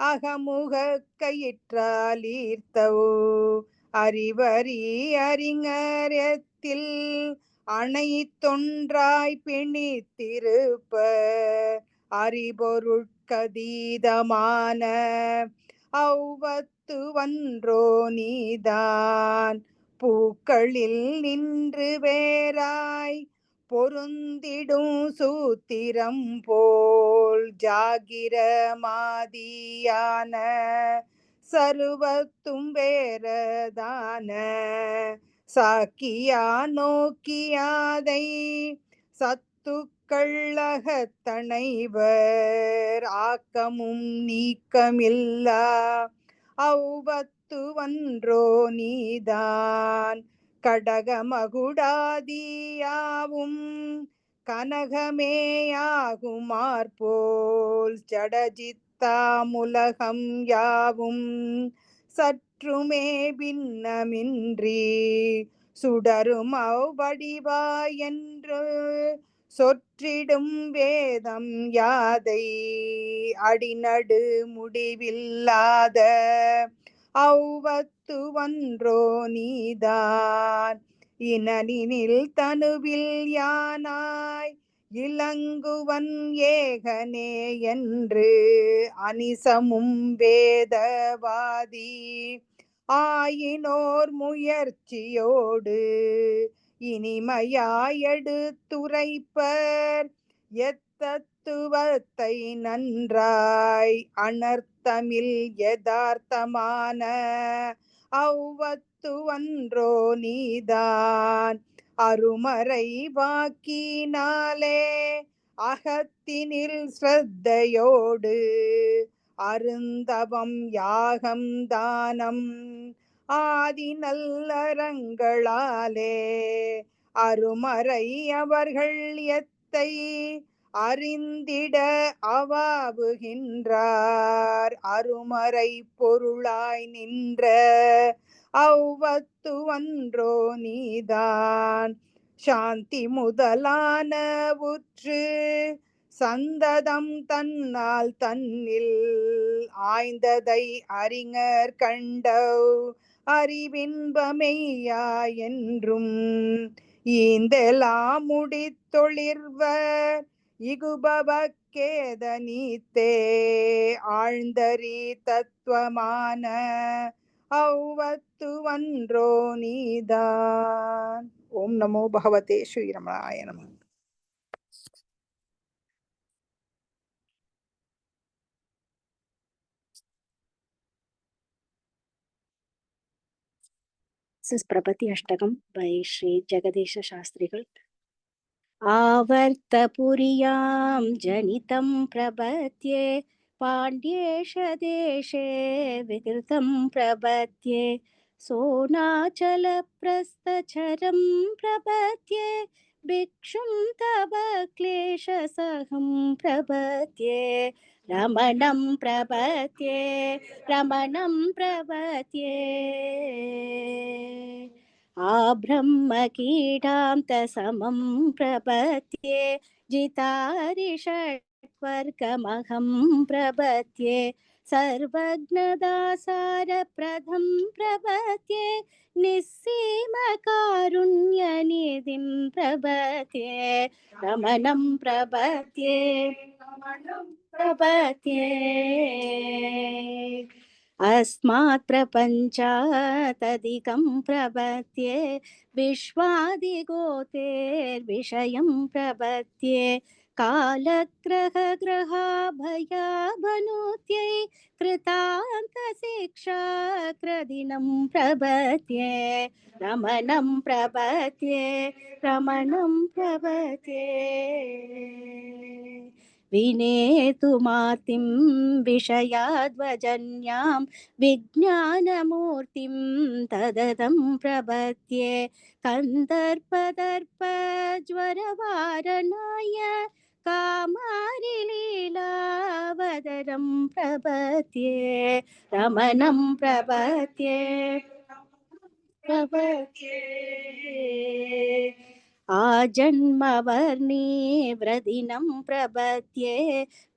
அகமுக கயிற்றாலீர்த்தோ அறிவறி அறிஞரத்தில் அனைத்தொன்றாய் பிணித்திருப்ப அறிபொருட்கதீதமான ஔவத்துவன்றோ நீதான் பூக்களில் நின்று வேறாய் பொருந்திடும் சூத்திரம் போல் ஜாகிரமாதியான சர்வத்தும் வேறதான சாக்கியா நோக்கியாதை சத்துக்கள்ளகத்தனைவர் ஆக்கமும் நீக்கமில்லா ஔவத்துவன்றோ நீதான் கடகமகுடாதியாவும் கனகமேயாகுமாற்போல் ஜடஜித்தாமுலகம் யாவும் சற்றுமே பின்னமின்றி சுடரும் அவ்வடிவாயென்று சொற்றிடும் வேதம் யாதை அடிநடு முடிவில்லாத ஔவத்துவன்றோ நீதான் இனனினில் தனுவில் யானாய் இளங்குவன் ஏகனே என்று அனிசமும் வேதவாதி ஆயினோர் முயற்சியோடு இனிமையாயெடுத்துரைப்பர் எத்தத்துவத்தை நன்றாய் அனர்த்தமில் யதார்த்தமான ஔவத்துவன்றோ நீதான் அருமறை வாக்கினாலே அகத்தினில் ஸ்ரத்தையோடு அருந்தவம் யாகம் தானம் ஆதி நல்லறங்களாலே அருமறை அவர்கள் எத்தை அறிந்திட அவாவுகின்றார் அருமறை பொருளாய் நின்ற ஔவத்துவன்றோ நீதான் சாந்தி முதலான உற்று சந்ததம் தன்னால் தன்னில் ஆய்ந்ததை அறிஞர் கண்டவ் அறிவின்பமெய்யா என்றும் ஈந்தெல்லாம் முடித்தொழிர்வர் இகுபவக்கேதனீத்தே ஆழ்ந்தறி தத்துவமான ஔவத்துவன்றோ நீதான். ஓம் நமோ பகவதே ஸ்ரீ ரமணாய நமः. This is Prabhati Ashtakam by Sri Jagadesha Shastrigal. Avartapuriyam janitam prabhatye Pandyesha deshe vikritam prabhatye Sonachala prastacharam prabhatye Bhikshum tava klesha saham prabhatye Ramanam prabhatye Ramanam prabhatye आब्रह्मकीटान्तसमं प्रपद्ये जितारिषट्वर्गमहं प्रपद्ये सर्वज्ञदासारप्रथं प्रपद्ये निस्सीमकारुण्यनिधिं प्रपद्ये रमणं प्रपद्ये प्रपद्ये अस्मात् प्रपञ्चादधिकं प्रपद्ये विश्वादिगोतेर्विषयं प्रपद्ये कालग्रहग्रहाभयाभनुत्यै कृतान्तशिक्षाकृदिनं प्रपद्ये रमणं प्रपद्ये रमणं प्रपद्ये विनेतुमातिं विषयाद्वजन्यां विज्ञानमूर्तिं तदतं प्रपद्ये कन्दर्पदर्पज्वरवारणाय कामारिलीलावदरं प्रपद्ये रमणं प्रपद्ये प्रपद्ये आजन्मवर्णी व्रदिनं प्रपद्ये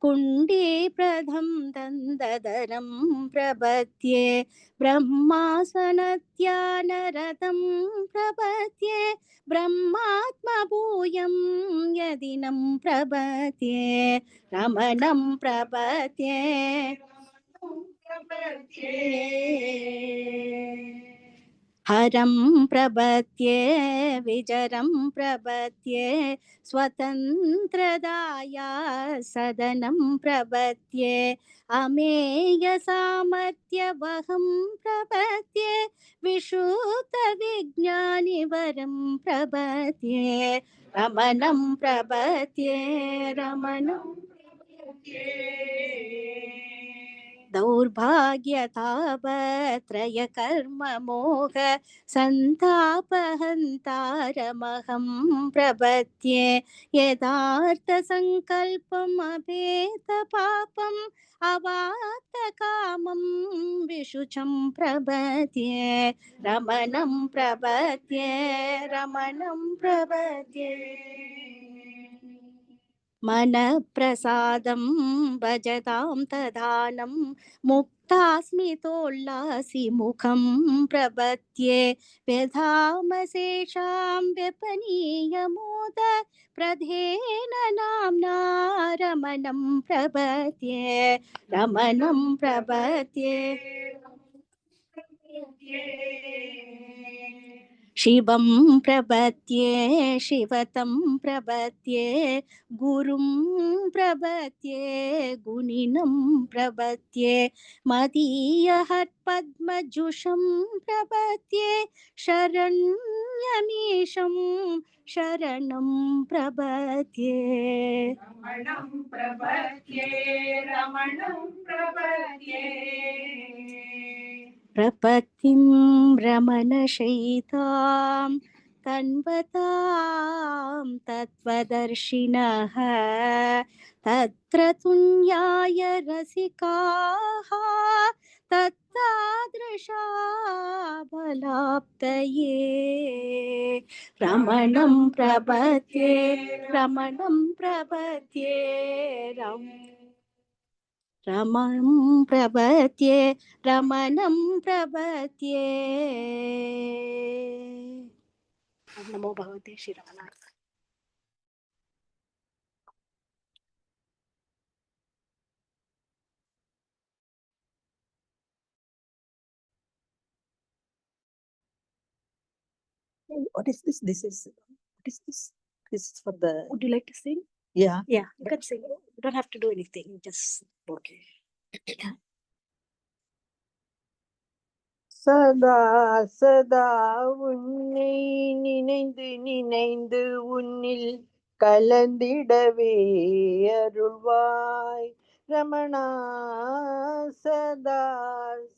कुण्डीप्रधं दन्ददरं प्रपद्ये ब्रह्मासनध्यानरतं प्रपद्ये ब्रह्मात्मभूयं यदिनं प्रपद्ये रमणं प्रपद्ये हरं प्रपद्ये विजरं प्रपद्ये स्वतन्त्रदाया सदनं प्रपद्ये अमेयसामर्थ्यवहं प्रपद्ये विशुद्धविज्ञानिवरं प्रपद्ये रमणं प्रपद्ये रमणं दौर्भाग्यतापत्रयकर्ममोह सन्तापहन्तारमहं प्रपद्ये यदार्थसङ्कल्पमभेदपापम् अवाप्तकामं विशुचं प्रपद्ये रमणं प्रपद्ये रमणं प्रपद्ये मनप्रसादं भजतां तदानं मुक्तास्मितोल्लासि मुखं प्रपद्ये व्यधामशेषां व्यपनीयमोद प्रधेन नाम्ना रमणं प्रपद्ये रमणं प्रपद्ये शिवं प्रपद्ये शिवतं प्रपद्ये गुरुं प्रपद्ये गुणिनं प्रपद्ये मदीयहत्पद्मजुषं प्रपद्ये शरण्यमीशं शरणं प्रपद्ये रमणं प्रपद्ये रमणं प्रपद्ये प्रपत्तिं रमणशयितां तन्वतां तत्त्वदर्शिनः तत्र तुन्याय रसिकाः तत्तादृशा बलाप्तये रमणं प्रपद्ये रमणं प्रपद्ये रमणं प्रपद्ये रमणं प्रपद्ये नमो भगवते Shri रमणाय। What is this? What is this? This is for the. Would you like to sing? Yeah. Yeah, you can sing. You don't have to do anything. Just Okay. சதா சதா உன்னை நினைந்து நினைந்து உன்னில் கலந்திடவே அருள்வாய் ரமணா. சதா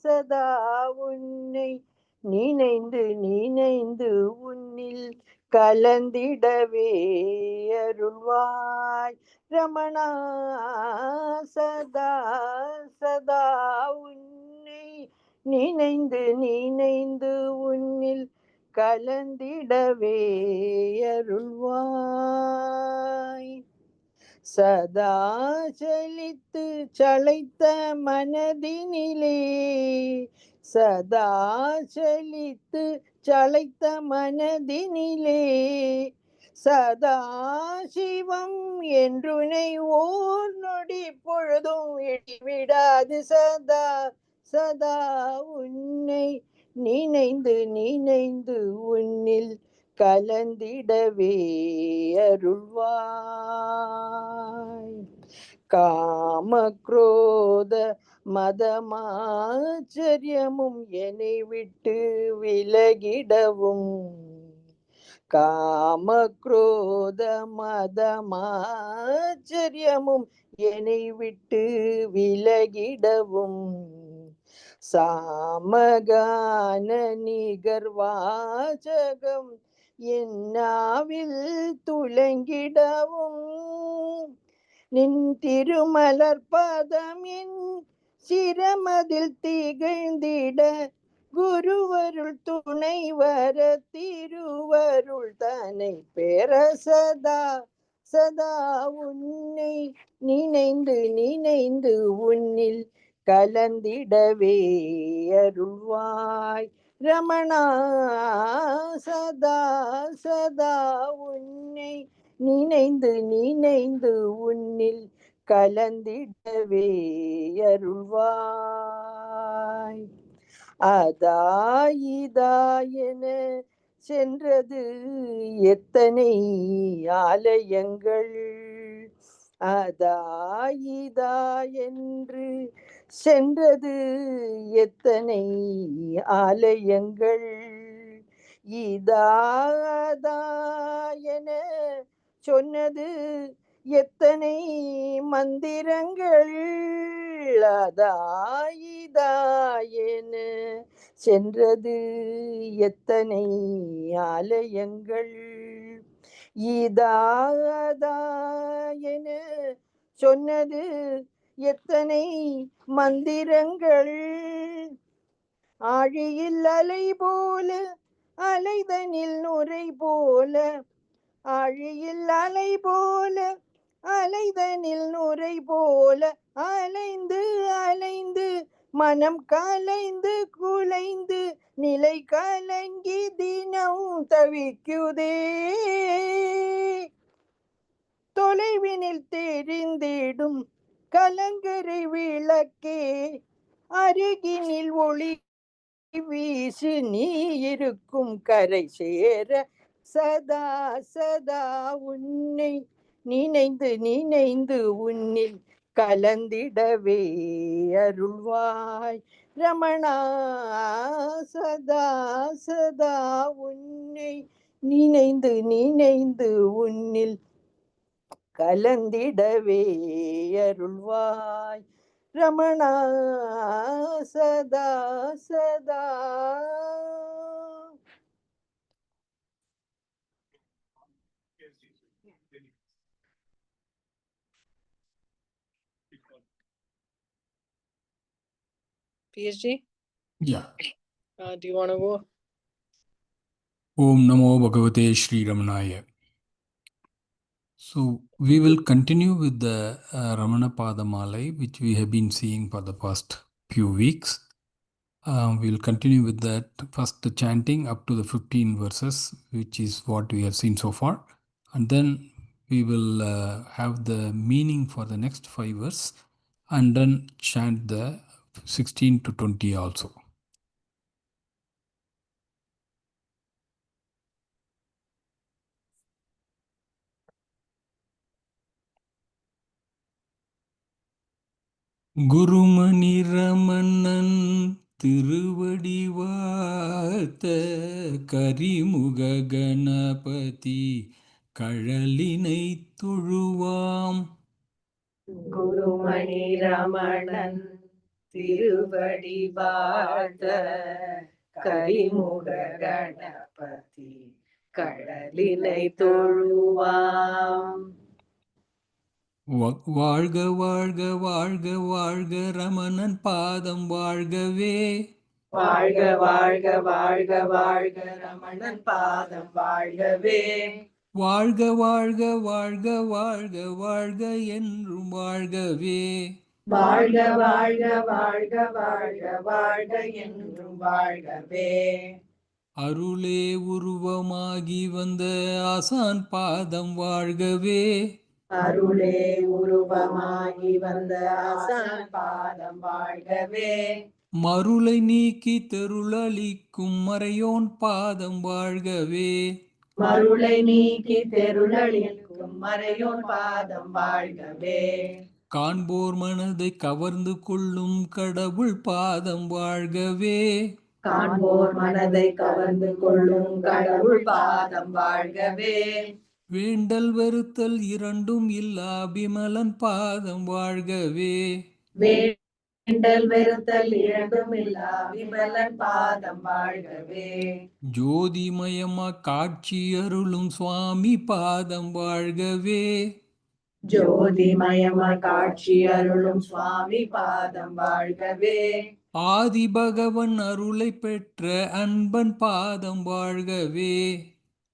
சதா உன்னை நினைந்து நினைந்து உன்னில் கலந்திடவே அருள்வாய் ரமணா. சதா சதா உன்னை நினைந்து நினைந்து உன்னில் கலந்திடவே அருள்வாய். சதா செழித்து சளைத்த மனதினிலே, சதா செழித்து சளைத்த மனதினிலே, சதா சிவம் என்றுனை ஓர் நொடி பொழுதும் எட்டிவிடாது. சதா சதா உன்னை நினைந்து நினைந்து உன்னில் கலந்திடவே அருள்வாய். காம குரோத மதமாச்சரியமும் என்னை விட்டு விலகிடவும், காம குரோத மதமாச்சரியமும் என்னை விட்டு விலகிடவும், சாமகான நிகர்வாசகம் என்னாவில் துலங்கிடவும், நின் திருமலர் பதம் என் சிரமதில் திகழ்ந்திட, குருவருள் துணை வர திருவருள் தனை பெற. சதா சதா உன்னை நினைந்து நினைந்து உன்னில் கலந்திடவே அருள்வாய் ரமணா. சதா சதா உன்னை நினைந்து நினைந்து உன்னில் கலந்திடவே அருள்வாய். அதாயிதாயென சென்றது எத்தனை ஆலயங்கள், அதாயிதா என்று சென்றது எத்தனை ஆலயங்கள், இதாதா என சொன்னது எத்தனை மந்திரங்கள், அதாயிதா என சென்றது எத்தனை ஆலயங்கள், இதாதா என சொன்னது எத்தனை மந்திரங்கள், ஆழியில் அலை போல அலைதனில் நுரை போல, ஆழியில் அலை போல அலைதனில் நுரை போல, அலைந்து அலைந்து மனம் கலைந்து குலைந்து நிலை கலங்கி தினம் தவிக்குதே, தொலைவினில் தெரிந்திடும் கலங்கரை விளக்கே, அருகினில் ஒளி வீசு நீ இருக்கும் கரை சேர. சதா சதா உன்னை நினைந்து நினைந்து உன்னில் கலந்திடவே அருள்வாய் ரமணா. சதா சதா உன்னை நினைந்து நினைந்து உன்னில் கலந்திடவே அருள்வாய் ரமணா. சதா சதா. PSG, Yeah. do you want to go? Om Namo Bhagavate Sri Ramanaya. So we will continue with the Ramana Padamalai, which we have been seeing for the past few weeks. We will continue with that first chanting up to the 15 verses, which is what we have seen so far. And then we will have the meaning for the next 5 verses and then chant the 16 to 20 also. குருமணி Ramanan திருவடி வார்த்த கரிமுக கணபதி கழலினை தொழுவாம். குருமணி ரமணன் திருவடி வாழ்த்த கரிமுக கணபதி கடலினை தொழுவாம். வாழ்க வாழ்க வாழ்க வாழ்க ரமணன் பாதம் வாழ்கவே. வாழ்க வாழ்க வாழ்க வாழ்க ரமணன் பாதம் வாழ்கவே. வாழ்க வாழ்க வாழ்க வாழ்க வாழ்க என்றும் வாழ்கவே. வாழ்க வாழ்க வாழ்க வாழ்க வாழ்க என்றும் வாழ்கவே. அருளே உருவமாகி வந்த ஆசான் பாதம் வாழ்கவே. அருளே உருவமாகி வந்த ஆசான் பாதம் வாழ்கவே. மருளை நீக்கி தெருளளிக்கும் மறையோன் பாதம் வாழ்கவே. மருளை நீக்கி தெருளளிக்கும் மறையோன் பாதம் வாழ்கவே. காண்போர் மனதை கவர்ந்து கொள்ளும் கடவுள் பாதம் வாழ்கவே. காண்போர் மனதை கவர்ந்து கொள்ளும் கடவுள் பாதம் வாழ்கவே. வேண்டல் வெறுத்தல் இரண்டும் இல்லா விமலன் பாதம் வாழ்கவே. வேண்டல் வெறுத்தல் இரண்டும் இல்லா விமலன் பாதம் வாழ்கவே. ஜோதிமயமா காட்சி அருளும் சுவாமி பாதம் வாழ்கவே. ஜோதிமயமா காட்சி அருளும் சுவாமி பாதம் வாழ்கவே. ஆதி பகவன் அருளை பெற்ற அன்பன் பாதம் வாழ்கவே.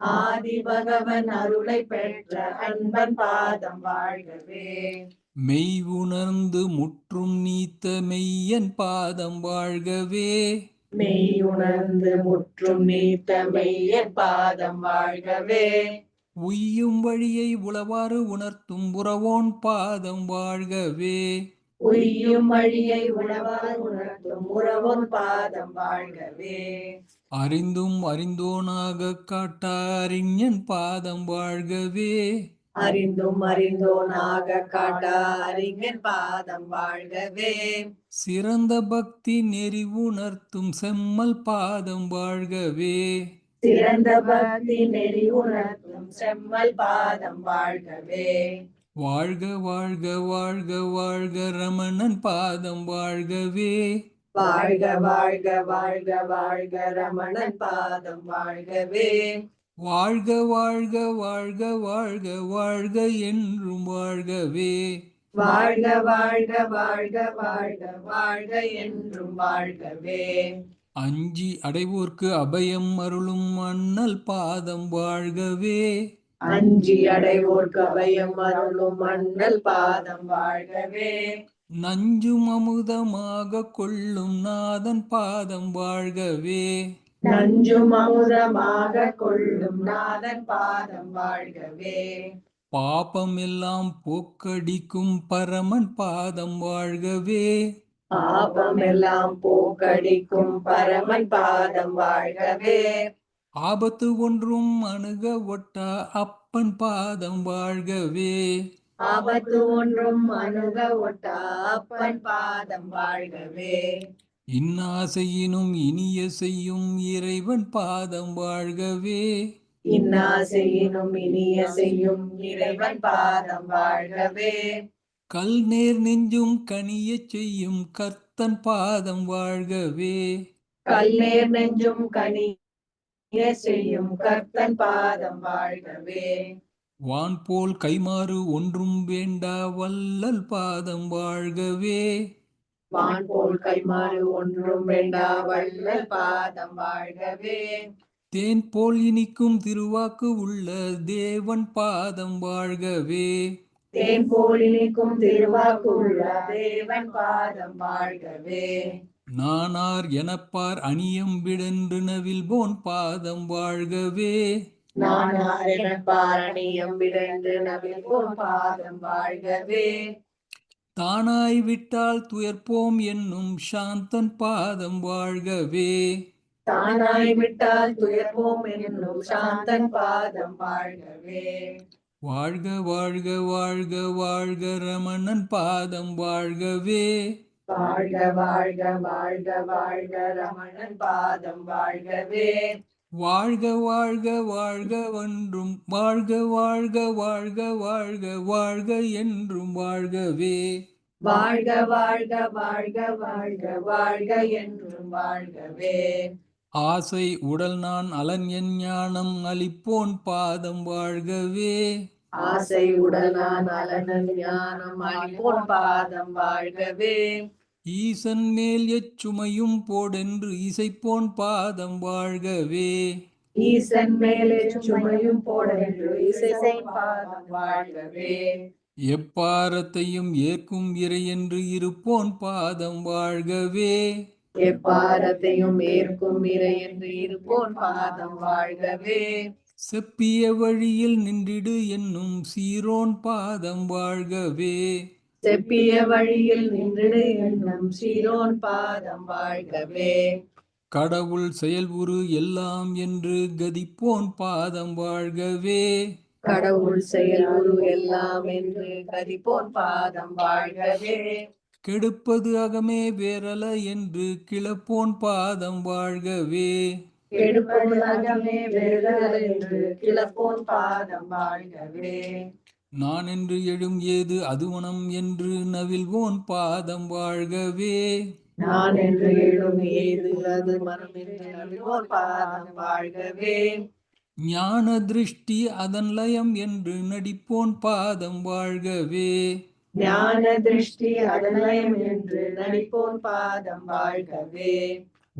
ஆதி பகவன் அருளை பெற்ற அன்பன் பாதம் வாழ்கவே. மெய் உணர்ந்து முற்றும் நீத்த மெய்யன் பாதம் வாழ்கவே. மெய் உணர்ந்து முற்றும் நீத்த மெய்யன் பாதம் வாழ்கவே. உய்யும் வழியை உளவாறு உணர்த்தும் உறவோன் பாதம் வாழ்கவே. உய்யும் வழியை உணவார் உணர்த்தும் உறவோன் பாதம் வாழ்கவே. அறிந்தும் அறிந்தோனாக காட்ட அறிஞன் பாதம் வாழ்கவே. அறிந்தும் அறிந்தோனாக காட்ட அறிஞன் பாதம் வாழ்கவே. சிறந்த பக்தி நெறி உணர்த்தும் செம்மல் பாதம் வாழ்கவே. சிறந்த பக்தி நெறி உணர்த்தும் செம்மல் பாதம் வாழ்கவே. வாழ்க வாழ்க வாழ்க வாழ்க ரமணன் பாதம் வாழ்கவே. வாழ்க வாழ்க வாழ்க வாழ்க ரமணன் பாதம் வாழ்கவே. வாழ்க வாழ்க வாழ்க வாழ்க வாழ்க என்றும் வாழ்கவே. வாழ்க வாழ்க வாழ்க வாழ்க வாழ்க என்றும் வாழ்கவே. அஞ்சி அடைவோர்க்கு அபயம் அருளும் அண்ணல் பாதம் வாழ்கவே. அஞ்சி அடைவோர்க்கு அபயம் அருளும் அண்ணல் பாதம் வாழ்கவே. நஞ்சும் அமுதமாக கொள்ளும் நாதன் பாதம் வாழ்கவே. நஞ்சும் அமுதமாக கொள்ளும் நாதன் பாதம் வாழ்கவே. பாபம் எல்லாம் போக்கடிக்கும் பரமன் பாதம் வாழ்கவே. பாபம் எல்லாம் போக்கடிக்கும் பரமன் பாதம் வாழ்கவே. ஆபத்து ஒன்றும் அணுக ஒட்டா அப்பன் பாதம் வாழ்கவே. ஆபத்து ஒன்றும் அணுக ஒட்டா அப்பன் பாதம் வாழ்கவே. இன்னாசையினும் இனிய செய்யும் இறைவன் பாதம் வாழ்கவே. இன்னாசையினும் இனிய செய்யும் இறைவன் பாதம் வாழ்கவே. கல் நேர் நெஞ்சும் கனியச் செய்யும் கர்த்தன் பாதம் வாழ்கவே. கல்நேர் நெஞ்சும் கனிய செய்யும் கர்த்தன் பாதம் வாழ்கவே. வான் போல் கைமாறு ஒன்றும் வேண்டா வல்லல் பாதம் வாழ்கவே. வான் போல் கைமாறு ஒன்றும் வேண்டா வள்ளல் பாதம் வாழ்கவே. தேன் போல் இனிக்கும் திருவாக்கு உள்ள தேவன் பாதம் வாழ்கவே. தேன் போல் இனிக்கும் திருவாக்குள்ள தேவன் பாதம் வாழ்கவே. நானார் எனப்பார் அணியம் விடென்று நவில் போன் பாதம் வாழ்கவே. நானார் எனப்பார் அணியம் விடென்று நவில் போன் பாதம் வாழ்கவே. தானாய் விட்டால் துயர்ப்போம் என்னும் சாந்தன் பாதம் வாழ்கவே. தானாய் விட்டால் துயர்வோம் என்னும் சாந்தன் பாதம் வாழ்கவே. வாழ்க வாழ்க வாழ்க வாழ்க ரமணன் பாதம் வாழ்கவே. வாழ்க வாழ்க வாழ்க வாழ்க ரமணன் பாதம் வாழ்கவே. வாழ்க வாழ்க வாழ்க என்றும் வாழ்க வாழ்க வாழ்க வாழ்க வாழ்க என்றும் வாழ்கவே. வாழ்க வாழ்க வாழ்க வாழ்க வாழ்க என்றும் வாழ்கவே. ஆசை உடல் நான் அலன் என் ஞானம் அளிப்போன் பாதம் வாழ்கவே. ஆசை உடல் நான் அலனன் ஞானம் அளிப்போன் பாதம் வாழ்கவே. ஈசன் மேல் எச்சுமையும் போடென்று இசைப்போன் பாதம் வாழ்கவே. ஈசன் மேலே சுமையும் போடென்று இசைப்போன் பாதம் வாழ்கவே. எப்பாரத்தையும் ஏற்கும் இறை என்று இருப்போன் பாதம் வாழ்கவே. எப்பாரத்தையும் ஏற்கும் இறை என்று இருப்போன் பாதம் வாழ்கவே. செப்பிய வழியில் நின்றிடு என்னும் சீரோன் பாதம் வாழ்கவே. செப்பிய வழியில் நின்றிடு என்னும் சீரோன் பாதம் வாழ்கவே. கடவுள் செயல் உரு எல்லாம் என்று கதிப்போன் பாதம் வாழ்கவே. கடவுள் செயல் உரு எல்லாம் என்று கதிப்போன் பாதம் வாழ்கவே. கெடுப்பது அகமே வேறல என்று கிளப்போன் பாதம் வாழ்கவே. கெடுப்பது அகமே வேறல் என்று கிளப்போன் பாதம் வாழ்கவே. நான் என்று எழும் ஏது அதுவனம் என்று நவில்வோன் பாதம் வாழ்கவே. நான் என்று எழும் ஏது அது மனம் என்று நவில்வோன் பாதம் வாழ்கவே. ஞான திருஷ்டி அதன் லயம் என்று நடிப்போன் பாதம் வாழ்கவே. ஞான திருஷ்டி அதனயம் என்று நடிப்போன் பாதம் வாழ்கவே.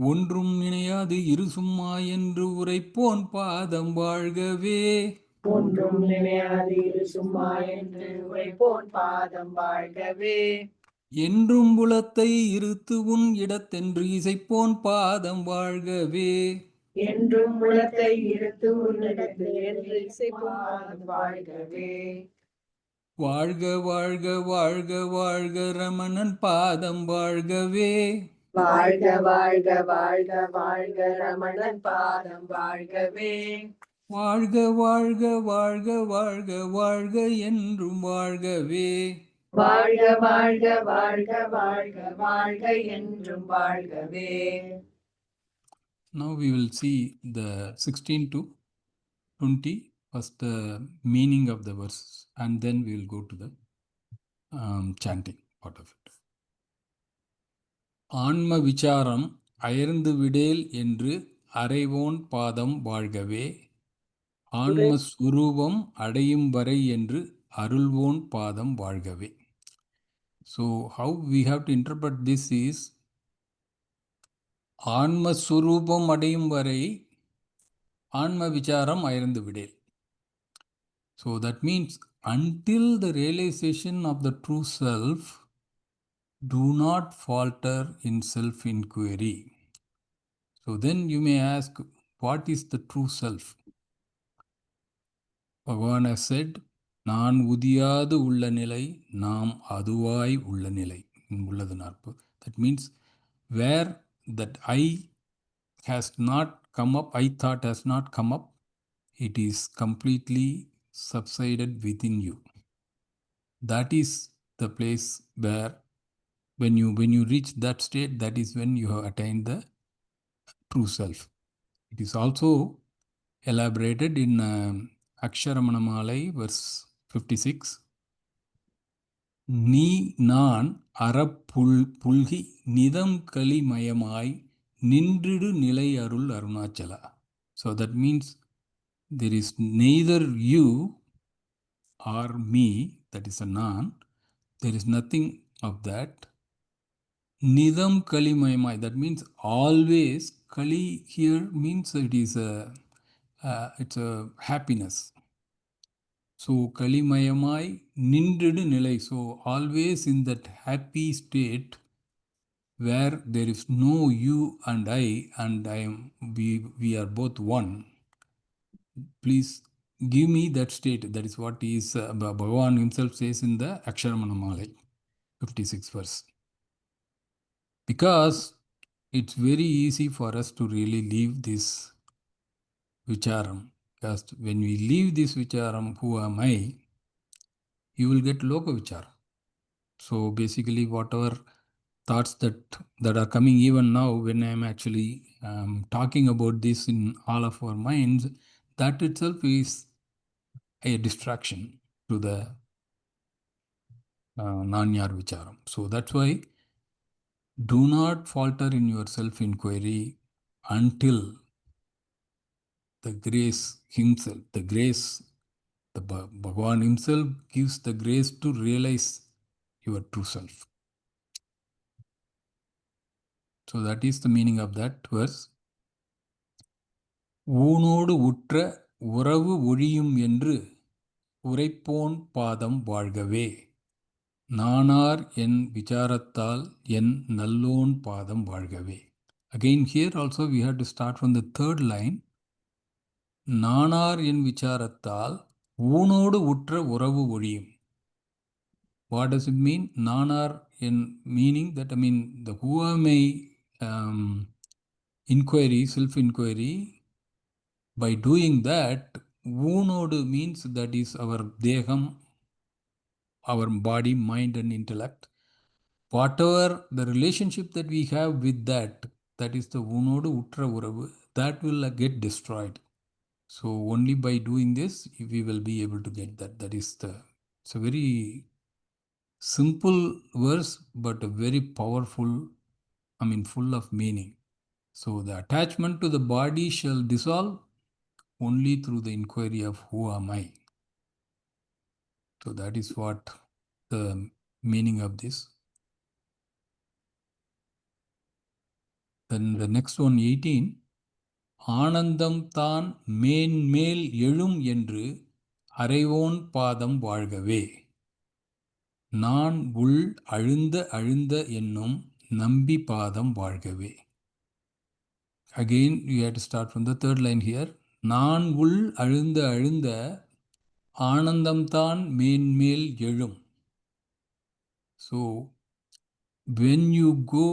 ஒன்றும் நினையாது இரு சும்மா என்று உரைப்போன் பாதம் வாழ்கவே. ஒன்றும் நினையாது இரு சும்மா என்று உரைப்போன் பாதம் வாழ்கவே. என்றும் புலத்தை இருத்து உன் இடத்தென்று இசைப்போன் பாதம் வாழ்கவே. என்றும் உலகத்தை இருத்து உன்னிடத்தில் என்று இசைப்போன் பாதம் வாழ்கவே. வாழ்க வாழ்க வாழ்க வாழ்க ரமணன் பாதம் வாழ்கவே. வாழ்க வாழ்க வாழ்க வாழ்க ரமணன் பாதம் வாழ்கவே. வாழ்க வாழ்க வாழ்க வாழ்க வாழ்க என்றும் வாழ்கவே. வாழ்க வாழ்க வாழ்க வாழ்க வாழ்க என்றும் வாழ்கவே. Now we will see the 16 to 20, first the meaning of the verses, and then we will go to the chanting part of it. ஆன்ம விசாரம் அயர்ந்து விடேல் என்று அறைவோன் பாதம் வாழ்கவே. ஆன்ம சுரூபம் அடையும் வரை என்று அருள்வோன் பாதம் வாழ்கவே. So how we have to interpret this is, ஆன்ம சுரூபம் அடையும் வரை ஆன்ம விசாரம் அயர்ந்து விடேல். So that means until the realization of the true self, do not falter in self-inquiry. So then you may ask, what is the true self? Bhagavan has said, நான் உதியாது உள்ள நிலை நாம் அதுவாய் உள்ள நிலை உள்ளது நாற்பு. That means where that I has not come up, I thought has not come up, it is completely subsided within you. That is the place where when you reach that state, that is when you have attained the true self. It is also elaborated in Aksharamana Malai verse 56. நீ நான் புல்கி நிதம் களிமயமாய் நின்றிடு நிலை அருள் Arunachala. So that means there is neither you or me, that is a non, there is nothing of that. Nidam kalimayamai, that means always. Kali here means it is it's a happiness. So kalimayamai nindridu nilai, so always in that happy state where there is no you and I am we are both one. Please give me that state. That is what is Bhagavan himself says in the Aksharamana Malai 56 verse. Because it's very easy for us to really leave this vicharam. Because when we leave this vicharam, who am I, you will get loka vicharam. So basically whatever thoughts that are coming even now when I am actually talking about this in all of our minds, that itself is a distraction to the Nanyar Vicharam. So that's why do not falter in your self-inquiry until the grace himself, the grace, the Bhagavan himself gives the grace to realize your true self. So that is the meaning of that verse. ஊனோடு உற்ற உறவு ஒழியும் என்று உரைப்போன் பாதம் வாழ்கவே நானார் என் விசாரத்தால் என் நல்லோன் பாதம் வாழ்கவே. Again here also we have to start from the third line. நானார் என் விசாரத்தால் ஊனோடு உற்ற உறவு ஒழியும். What does it mean? Nanar in meaning that, I mean, the Huamei inquiry, self-inquiry, by doing that, Unodu means that is our Deham, our body, mind and intellect. Whatever the relationship that we have with that, that is the Unodu Utra Uravu, that will get destroyed. So only by doing this, we will be able to get that. That is the, it's a very simple verse, but a very powerful, I mean, full of meaning. So the attachment to the body shall dissolve only through the inquiry of who am I. So that is what the meaning of this. Then the next one, 18. ஆனந்தம் தான் மேன்மேல் எழும் என்று அறைவோன் பாதம் வாழ்கவே நான் உள் அழுந்த அழுந்த என்னும் நம்பி பாதம் வாழ்கவே. Again, you have to start from the third line here. நான் உள் அழுந்த அழுந்த ஆனந்தம்தான் மேன்மேல் எழும். So, when you go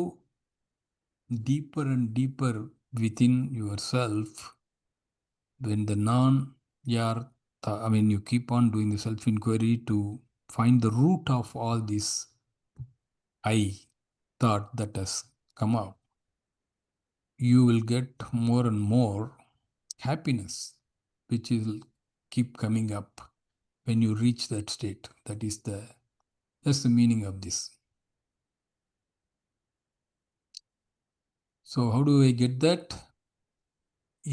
deeper and deeper within yourself, when the I mean, you keep on doing the self-inquiry to find the root of all this I thought that has come up, you will get more and more happiness, which will keep coming up when you reach that state. That's the meaning of this. So how do I get that?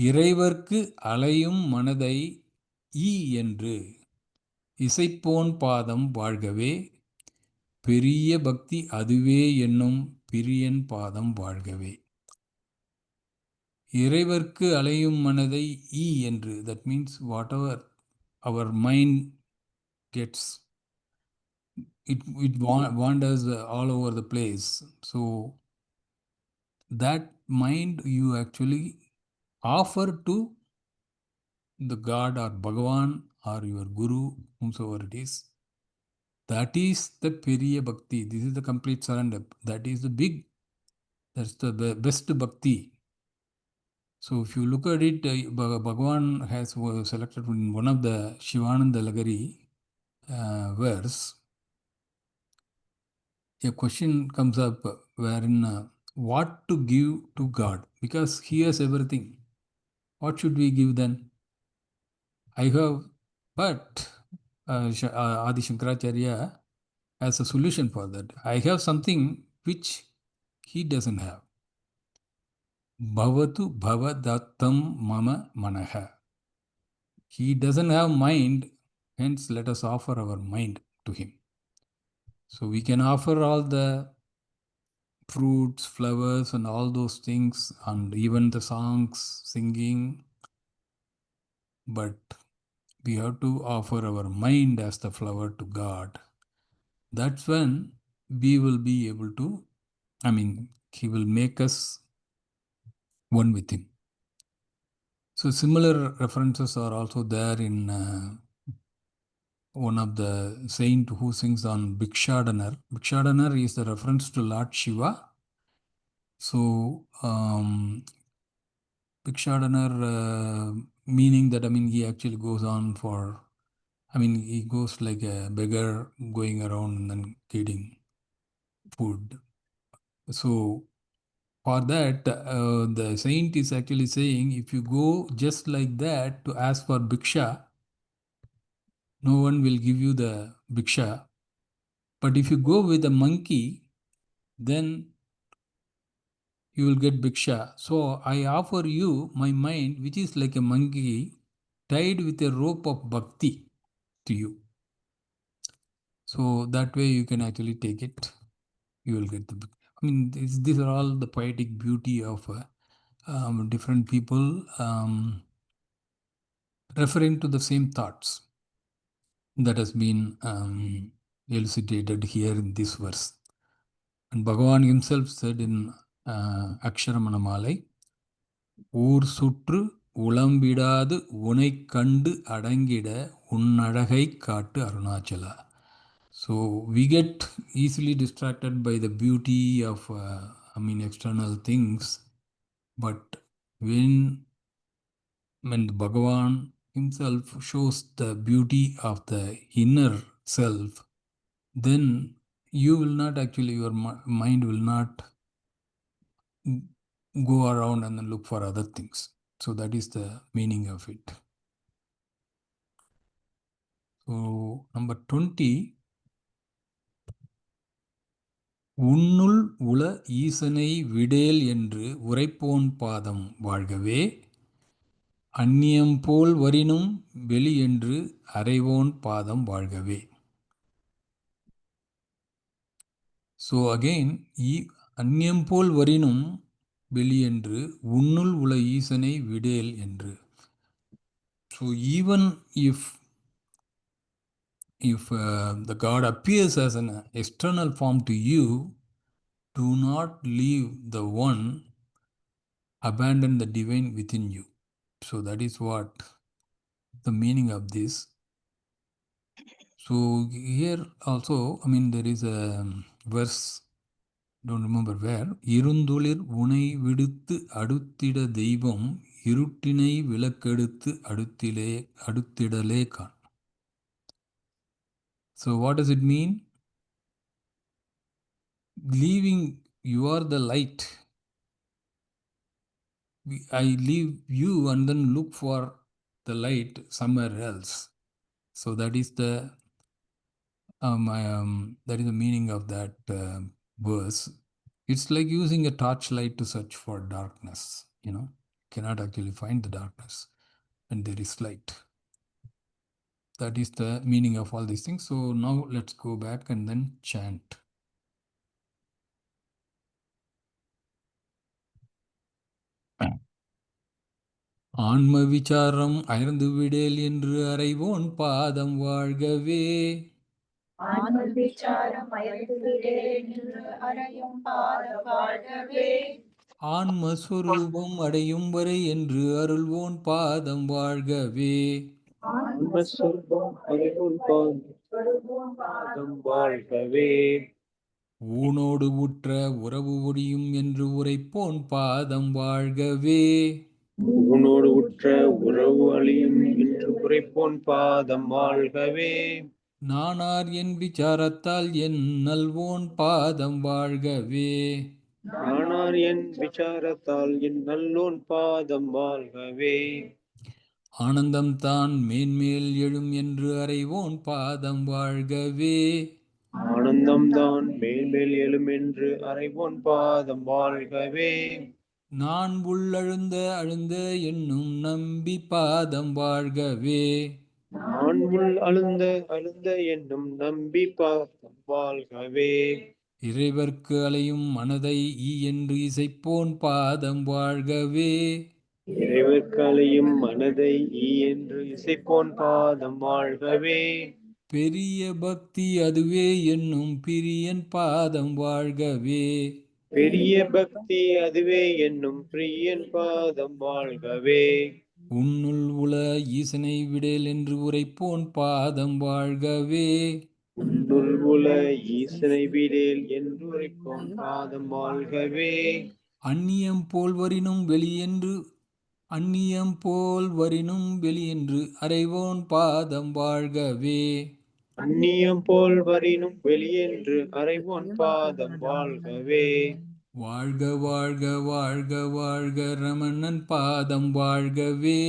இறைவர்க்கு அலையும் மனதை ஈ என்று இசைப்போன் பாதம் வாழ்கவே பெரிய பக்தி அதுவே என்னும் பிரியன் பாதம் வாழ்கவே. இறைவர்க்கு அலையும் மனதை ஈ என்று, that means whatever our mind gets, it wanders all over the place. So that mind you actually offer to the God or Bhagavan or your Guru, whomsoever it is. That is the Periya Bhakti. This is the complete surrender. That is that's the best Bhakti. So if you look at it, Bhagavan has selected in one of the Shivananda Lagari verse, a question comes up wherein what to give to God, because He has everything. What should we give then? But Adi Shankaracharya has a solution for that. I have something which he doesn't have. Bhavatu bhavadattam mama manaha. He doesn't have mind, hence let us offer our mind to him. So we can offer all the fruits, flowers and all those things and even the songs, singing, but we have to offer our mind as the flower to God. That's when we will be able to, I mean, He will make us one with Him. So similar references are also there in one of the saint who sings on Bhikshadanar. Bhikshadanar is the reference to Lord Shiva. So Bhikshadanar meaning that, I mean, he actually goes on for, I mean, he goes like a beggar going around and then getting food. So for that, the saint is actually saying, if you go just like that to ask for bhiksha, no one will give you the bhiksha. But if you go with a monkey, then you will get bhiksha. So I offer you my mind, which is like a monkey tied with a rope of bhakti to you. So that way you can actually take it. You will get the. I mean, these are all the poetic beauty of different people referring to the same thoughts that has been elucidated here in this verse. And Bhagavan himself said in Aksharamanamala, ஊர் சுற்று உளம்பிடாது உனைக் கண்டு அடங்கிட உன்னழகை காட்டு Arunachala. So we get easily distracted by the beauty of external things, but when Bhagavan himself shows the beauty of the inner self, then you will not actually, your mind will not go around and then look for other things. So that is the meaning of it. So number 20, உன்னுள் உள ஈசனை விடேல் என்று உரைப்போன் பாதம் வாழ்கவே, அந்நியம் போல் வரினும் வெளி என்று அறைவோன் பாதம் வாழ்கவே. So again, அந்நியம் போல் வரினும் வெளி என்று உன்னுள் உள ஈசனை விடேல் என்று. So even if the God appears as an external form to you, do not leave the one, abandon the divine within you. So that is what the meaning of this. So here also, there is a verse, don't remember where, இருந்துளிர் உனை விடுத்து அடுத்திட தெய்வம் இருட்டினை விளக்கெடுத்து அடுத்திடலே காண். So what does it mean? Leaving, you are the light. I leave you and then look for the light somewhere else. So that is the meaning of that verse. It's like using a torchlight to search for darkness. You cannot actually find the darkness when there is light. That is the meaning of all these things. So now let's go back and then chant. ஆன்ம விசாரம் அயர்ந்து விடேல் என்று அறைவோன் பாதம் வாழ்கவே, ஆன்ம விசாரம் அயர்ந்து விடேல் என்று அறையும் பாதம் வாழ்கவே, ஆன்மஸ்வரூபம் அடையும் வரை என்று அருள்வோன் பாதம் வாழ்கவே, ஆன்மஸ்வரூபம் அடையும் பாதம் வாழ்கவே, ஊனோடு உற்ற உறவு ஒடியும் என்று உரைப்போன் பாதம் வாழ்கவே, உன்னோடு உற்ற உறவு அழியும் என்று உரைப்போன் பாதம் வாழ்கவே, நானார் என் விசாரத்தால் என் நல்வோன் பாதம் வாழ்கவே, நானார் என் விசாரத்தால் என் நல்லோன் பாதம் வாழ்கவே, ஆனந்தம் தான் மேன்மேல் எழும் என்று அறைவோன் பாதம் வாழ்கவே, ஆனந்தம் தான் மேல்மேல் எழும் என்று அறைவோன் பாதம் வாழ்கவே, நான் உள்ளழுந்த அழுந்த என்னும் நம்பி பாதம் வாழ்கவே, நான் உள் அழுந்த என்னும் நம்பி பாதம் வாழ்கவே, இறைவர்க்கு அலையும் மனதை என்று இசைப்போன் பாதம் வாழ்கவே, இறைவர்க்கலையும் மனதை என்று இசைப்போன் பாதம் வாழ்கவே, பெரிய பக்தி அதுவே என்னும் பிரியன் பாதம் வாழ்கவே, பெரிய பக்தி அதுவே என்னும் பிரியன் பாதம் வாழ்கவே, உன்னுள் உள ஈசனை விடேல் என்று உரைப்போன் பாதம் வாழ்கவே, உன்னுள் உள ஈசனை விடேல் என்று உரைப்போன் பாதம் வாழ்கவே, அந்நியம் போல் வரினும் வெளியென்று அறைவோன் பாதம் வாழ்கவே, அந்நியம் போல் வரினும் வெளியென்று அறைவோன் பாதம் வாழ்கவே, வாழ்க வாழ்க வாழ்க வாழ்க ரமணன் பாதம் வாழ்கவே.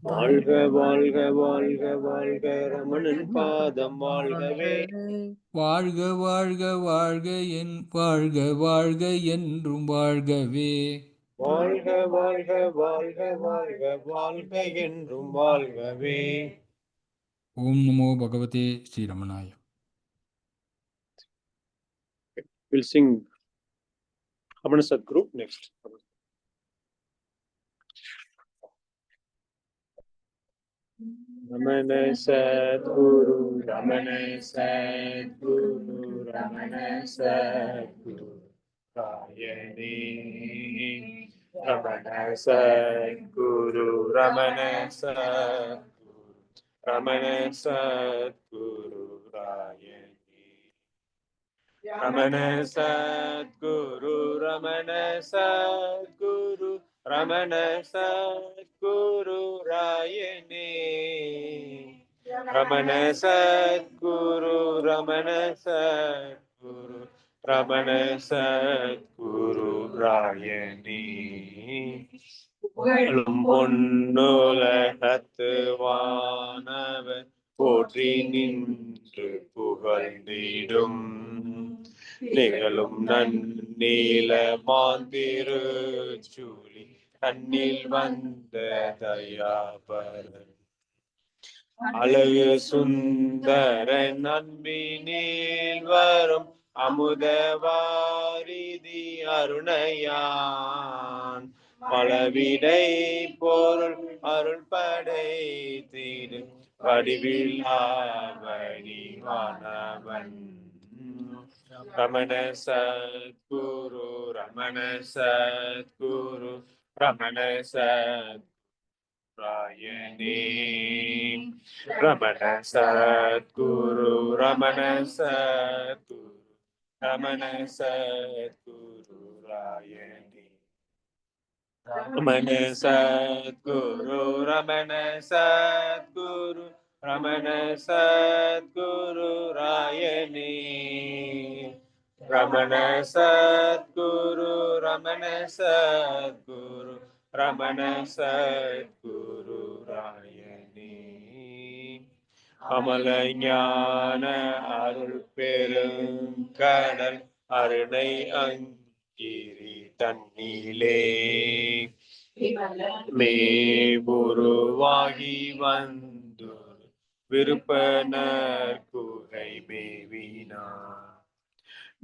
வாழ்க வாழ்க வாழ்க வாழ்க ரமணன் பாதம் வாழ்கவே. வாழ்க வாழ்க வாழ்க வாழ்க வாழ்க என்றும் வாழ்கவே. வாழ்க வாழ்க வாழ்க வாழ்க வாழ்க என்றும் வாழ்கவே. ஓம் நமோ பகவதே Sri ரமணாய. We'll sing Ramana Sadguru next. Ramana Sadguru, Ramana Sadguru, Ramana Sadguru, Rayani. Ramana Sadguru, Ramana Sadguru, Ramana Sadguru, Rayani. Ramana Sadguru, Ramana Sadguru, Ramana Sadguru, Rayani. Ramana Sadguru, Ramana Sadguru, Ramana Sadguru, Rayani. புகழும் பொன்னுலகத்துவானவர் போற்றி நின்று புகழ்ந்திடும் நிகழும் நன்னீல மாந்திருச்சூலி கண்ணில் வந்த தயாபரன் அழகு சுந்தரன் அன்பினில் வரும் அமுதவாரிதி அருணையான் பலவிடை பொருள் அருள் படைத்திடு வடிவில்லாவடிவானவன் Ramana Sadhguru Ramana Sadhguru Ramana Sadhguru Ramana Sadhguru Ramana Sadhguru Ramana Sadhguru ராயணி. Ramana Sadguru, Ramana Sadguru, Ramana Sadguru, Rayani. Ramana Sadguru, Ramana Sadguru, Ramana Sadguru, Rayani. Amalanyana Arul Perunkanal Arunai Angiri தன்னிலே மேபுருவாகி வந்து விருப்பனர் குகை மேவினார்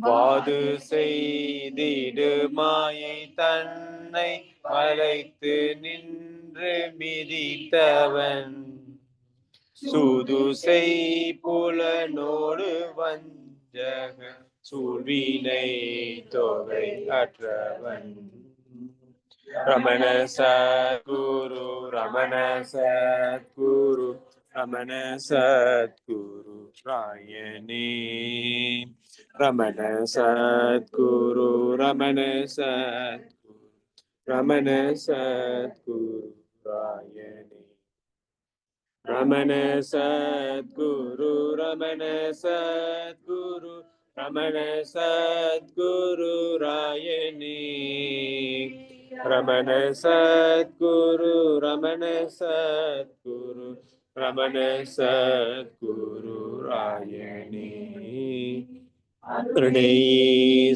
வாது செய்திடு மாயை தன்னை வளைத்து நின்று மிதித்தவன் சூது செய் புலனோடு வஞ்சக சூழ்வினை தொகை அற்றவன் ரமண சத்குரு ரமண சத்குரு ரமண சத்குரு ராயணி. ரமண சத்குரு ரமண சத்குரு ரமண சத்குரு ராயணி. ரமண சத்குரு ரமண சத்குரு ரமண சத்குரு ராயணி. ரமண சத்குரு ரமண சத்குரு ரமண சத்குரு ராயணி.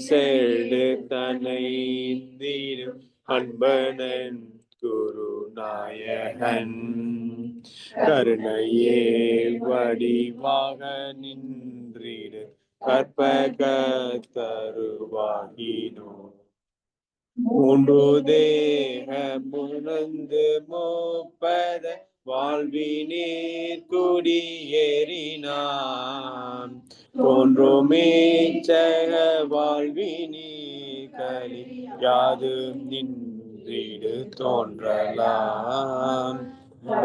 செடு தன்னை அன்பனன் குரு நாயகன் கருணையே வடிவாக நின்றிடு கற்பக தருவாகினோ மூன்று தேகமுணர்ந்து மோப்பத வாழ்வினீர் குடியேறினான் தோன்றுமே சக வாழ்வினீர் கலி யாது நின்றிடு தோன்றலாம்.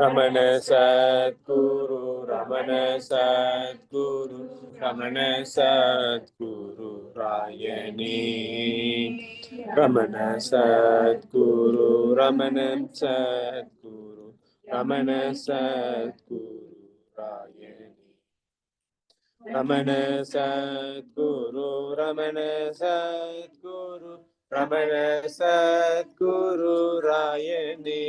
ரமண சத்குரு ரமண சத்குரு ரமண சத்குரு ராயணி. ரமண சத்குரு ரமண சத்குரு ரமண சத்குரு ராயணி. ரமண சத்குரு ரமண சத்குரு ரமண சத்குரு ராயணே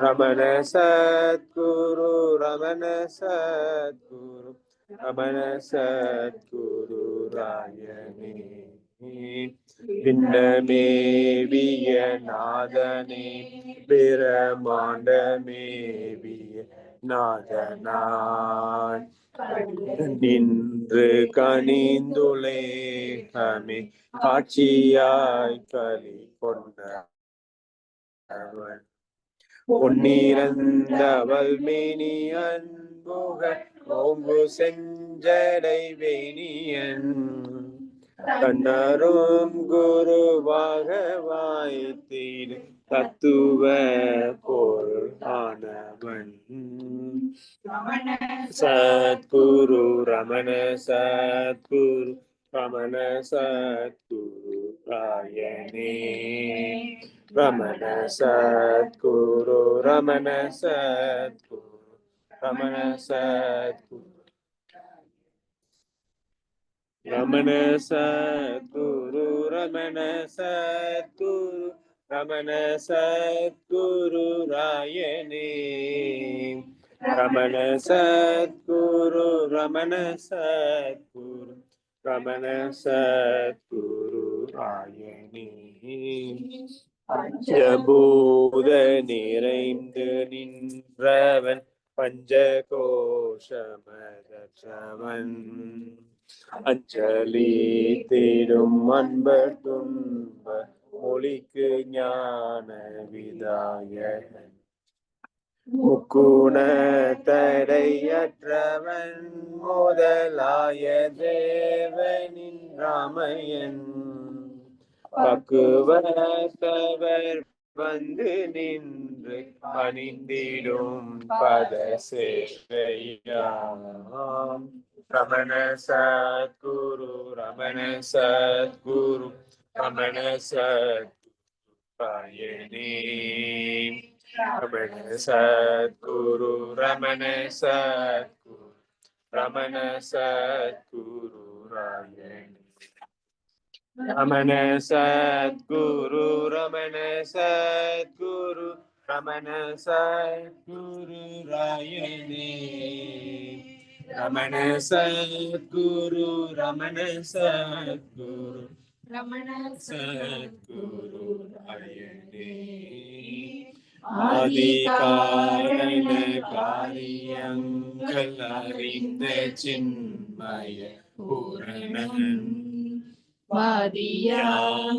ரமண சத்குரு ரமண சத்குரு ரமண சத்குரு ராயணே பின்னமேவிய நாதனே பிரமாண்டமேவிய நாதனாய் நின்று கனிந்துலேகமே காட்சியாய் கலி கொண்டவன் பொன்னிறந்தவள் மேனி அன்புக ஓங்கு செஞ்சடை வேணியன் கண்ணரும் குருவாக வாய்த்தீடு தத்துவ பொருள் ஆனவன் சத்குரு ரமண சத்குரு ரமண சத்குரு ராயணே ரமண சத்குரு ரமண சத்குரு ரமண சத்குரு ரமண சத்குரு ரமண சத்குரு ரமண சத்குரு ராயணே ரமண சத்குரு ரமண சத்குரு ரமண சத்குரு ராயணே பஞ்சபூத நிறைந்து நின்றவன் பஞ்சகோஷமதற்றவன் அஞ்சலி தேடும் அன்பர் துன்ப மொழிக்கு ஞான விதாயகன் முக்குண தடையற்றவன் முதலாய தேவனின் ராமையன் பக்குவத்தவர் வந்து நின்று பணிந்திடும் பத சேவையாம் ரமண சத்குரு ரமண சத்குரு ரமண சத்குரு ராயணே ரமண சத்குரு ரமண சத்குரு ரமண சத்குரு ராயணே ரமண சத்குரு ரமண சத்குரு ரமண சத்குரு ராயணே ரமண சத்குரு ரமண சத்குரு ரமண சத்குரு ராயணே ஆதிகாரண காரியங்கள் அறிந்த சின்மய பூரணன்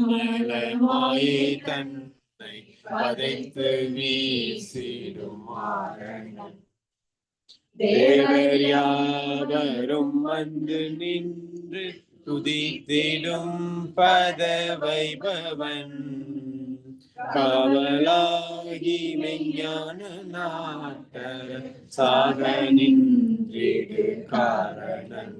வாதியாமலமாயை தன்னை பதைத்து வீசிடும் ஆரணன் தேவர் யாவரும் வந்து நின்று துதித்திடும் பத வைபவன் காவலாகி மெஞ்ஞான நாட்டர சாக நின்றிடு காரணன்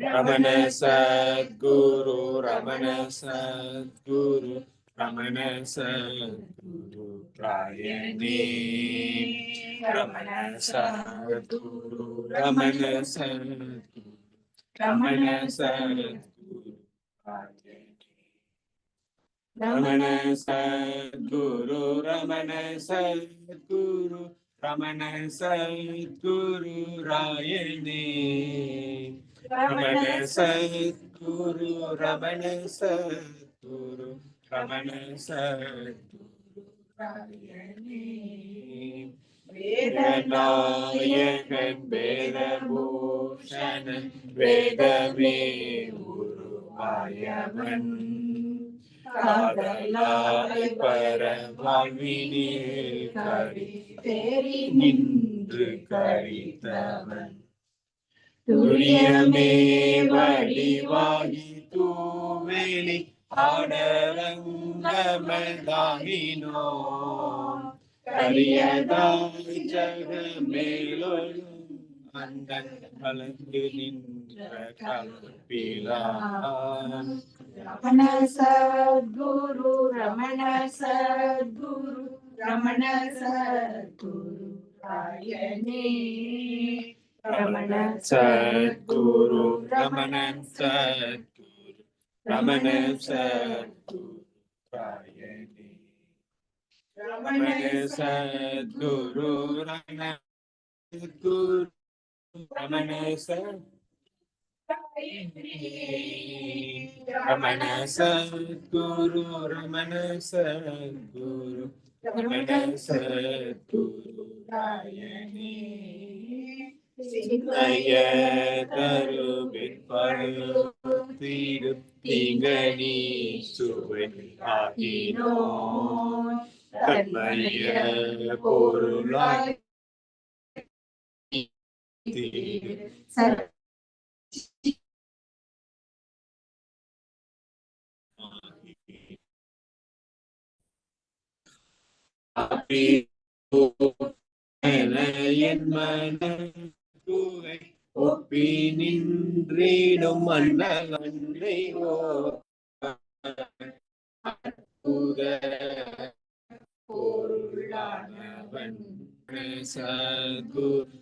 ரமண சத்குரு ரமண சத்குரு ரமண சத்குரு ராயணே ரமண சத்குரு ரமண சத்குரு ரமண சத்குரு ராயணே ரமண சத்குரு ரமண சத்குரு ரமண சத்குரு ராயணே ரமண சத்குரு ரமண சத்குரு ரமண சத்குரு ராயணே வேதநாயகன் வேதபூஷணன் வேதமே உருவாயவன் காதலாய் பரவாழ்வினில் கரி தேறி நின்று கரித்தவன் துரியமே வடிவாகி தூவெளி ஆடரங்கமதாகினோ கரியதாய் ஜகமேலொழும் அந்தன் கலந்து நின்ற கலப்பிலான் ரமண சத்குரு ரமண சத்குரு ரமண சத்குரு ராயணே ரமண சத்குரு ரமண சத்குரு ரமண சத்குருராயணே ரமண சத்குரு ரமண சத்குரு ரமண ரமண சத்குரு ரமண சத்குரு ரமண சத்குருராயணே சிந்தைய தருவின் பருத்திடும் திங்கனி சுவை ஆகினோன் தன்மைய பொருளாய் என் மனக்குகை ஒப்பி நின்றிடும் மன்னகன்னை அற்புத பொருளானவன் Sadhguru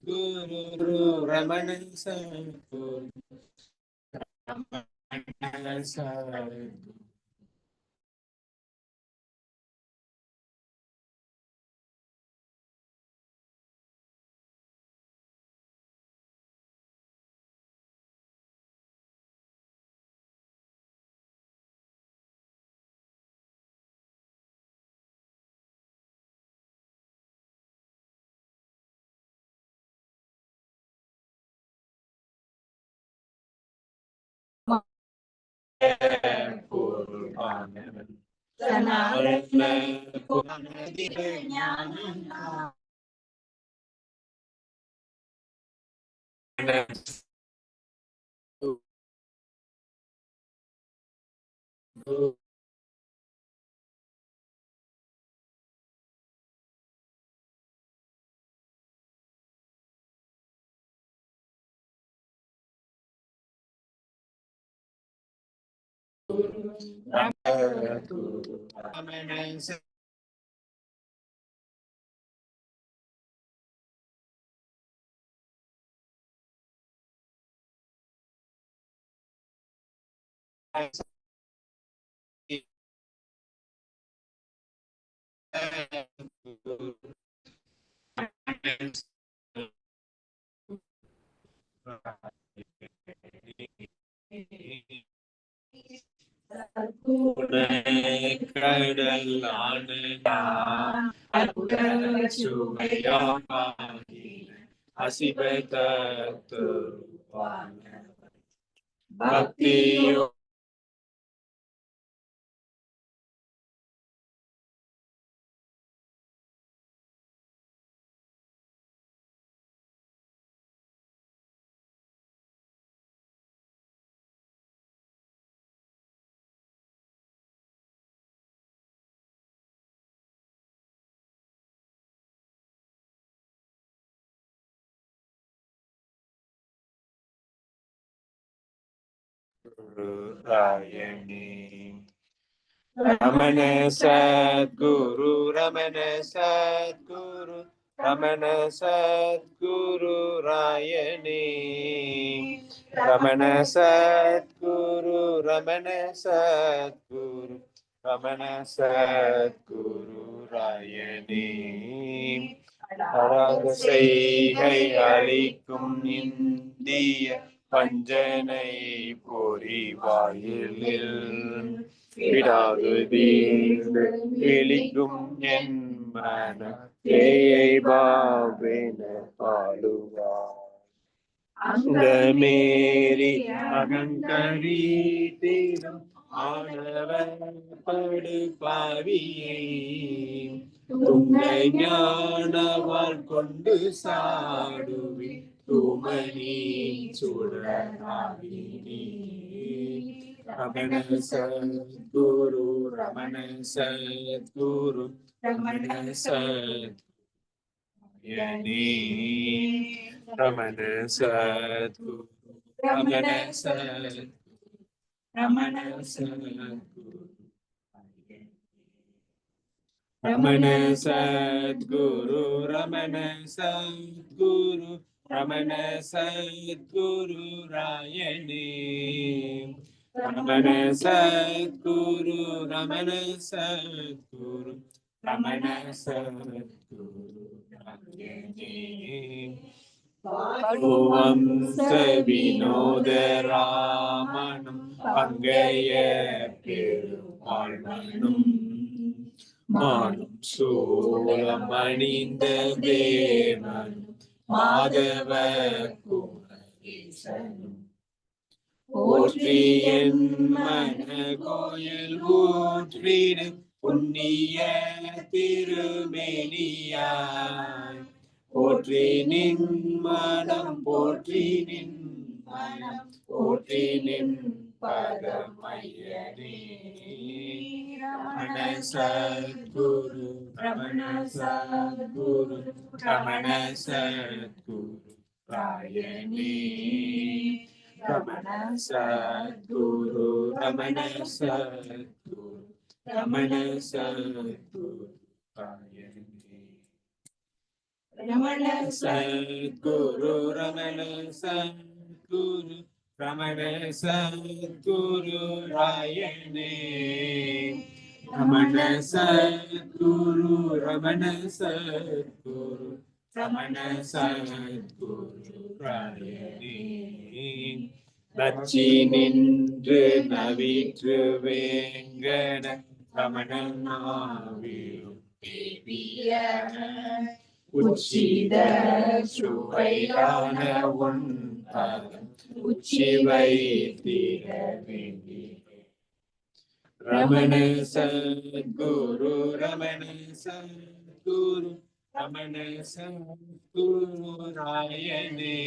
Guru Ramana Sadguru Ramana Sadguru கடல் அசிபத்த பக்தியோ Rayani Ramana Sadguru Ramana Sadguru Ramana Sadguru Rayani Ramana Sadguru Ramana Sadguru Ramana Sadguru Rayani அராத செய்கை அளிக்கும் இந்திய பஞ்சனை பொறி வாயிலில் விடாது விழிக்கும் என் மன பேயை பாவேன பாடுவார் அந்த மேரி அகங்கரி தீரும் ஆனவர் படு பாவியை துங்க ஞானவால் கொண்டு சாடுவி துமணி சுடராவினி Ramana Sadguru, Ramana Sadguru, Ramana Sadhyani, Ramana Sadguru, Ramana Sadguru, Ramana Sadguru, Ramana Sadguru, Ramana Sadguru, Ramana Sadguru Rayani, Ramana Sadguru, Ramana Sadguru, Ramana Sadguru Rayani. Vamsa Vinoda Ramanam Pangaya Perumalmanum Manum Solamaninde Devanum Madhava Kumaresanum போற்றி என் மன கோயில் ஊற்றிடு புண்ணிய திருமேனியாய் போற்றி நின் மனம் போற்றி நின் மனம் போற்றி நின் பதமையனே Ramana Sadhguru Ramana Sadhguru Ramana Sadhguru ராயணே Ramana Sadguru, Ramana Sadguru, Ramana Sadguru, Ramana Sadguru, Ramana Sadguru, Ramana Sadguru, Rayane. Ramana Sadguru, Ramana Sadguru, Ramana Sadguru, Rayane. நச்சி நின்று நவிற்று வேங்கட ரமணனாவியும் உச்சித சுவையான உன் பதம் உச்சி வைத்திட வேண்டி Ramana Sadhguru Ramana Sadhguru Ramana Sadhguru ராயணே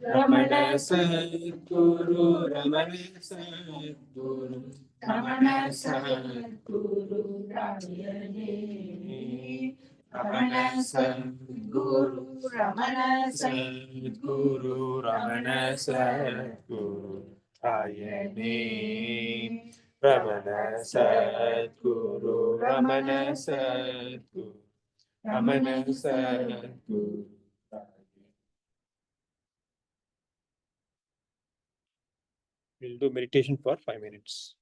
Ramana Sadguru, Ramana Sadguru, Ramana Sadguru, Rayane. Ramana Sadguru, Ramana Sadguru, Ramana Sadguru, Rayane. Ramana Sadguru, Ramana Sadguru, Ramana Sadguru. We'll do meditation for 5 minutes.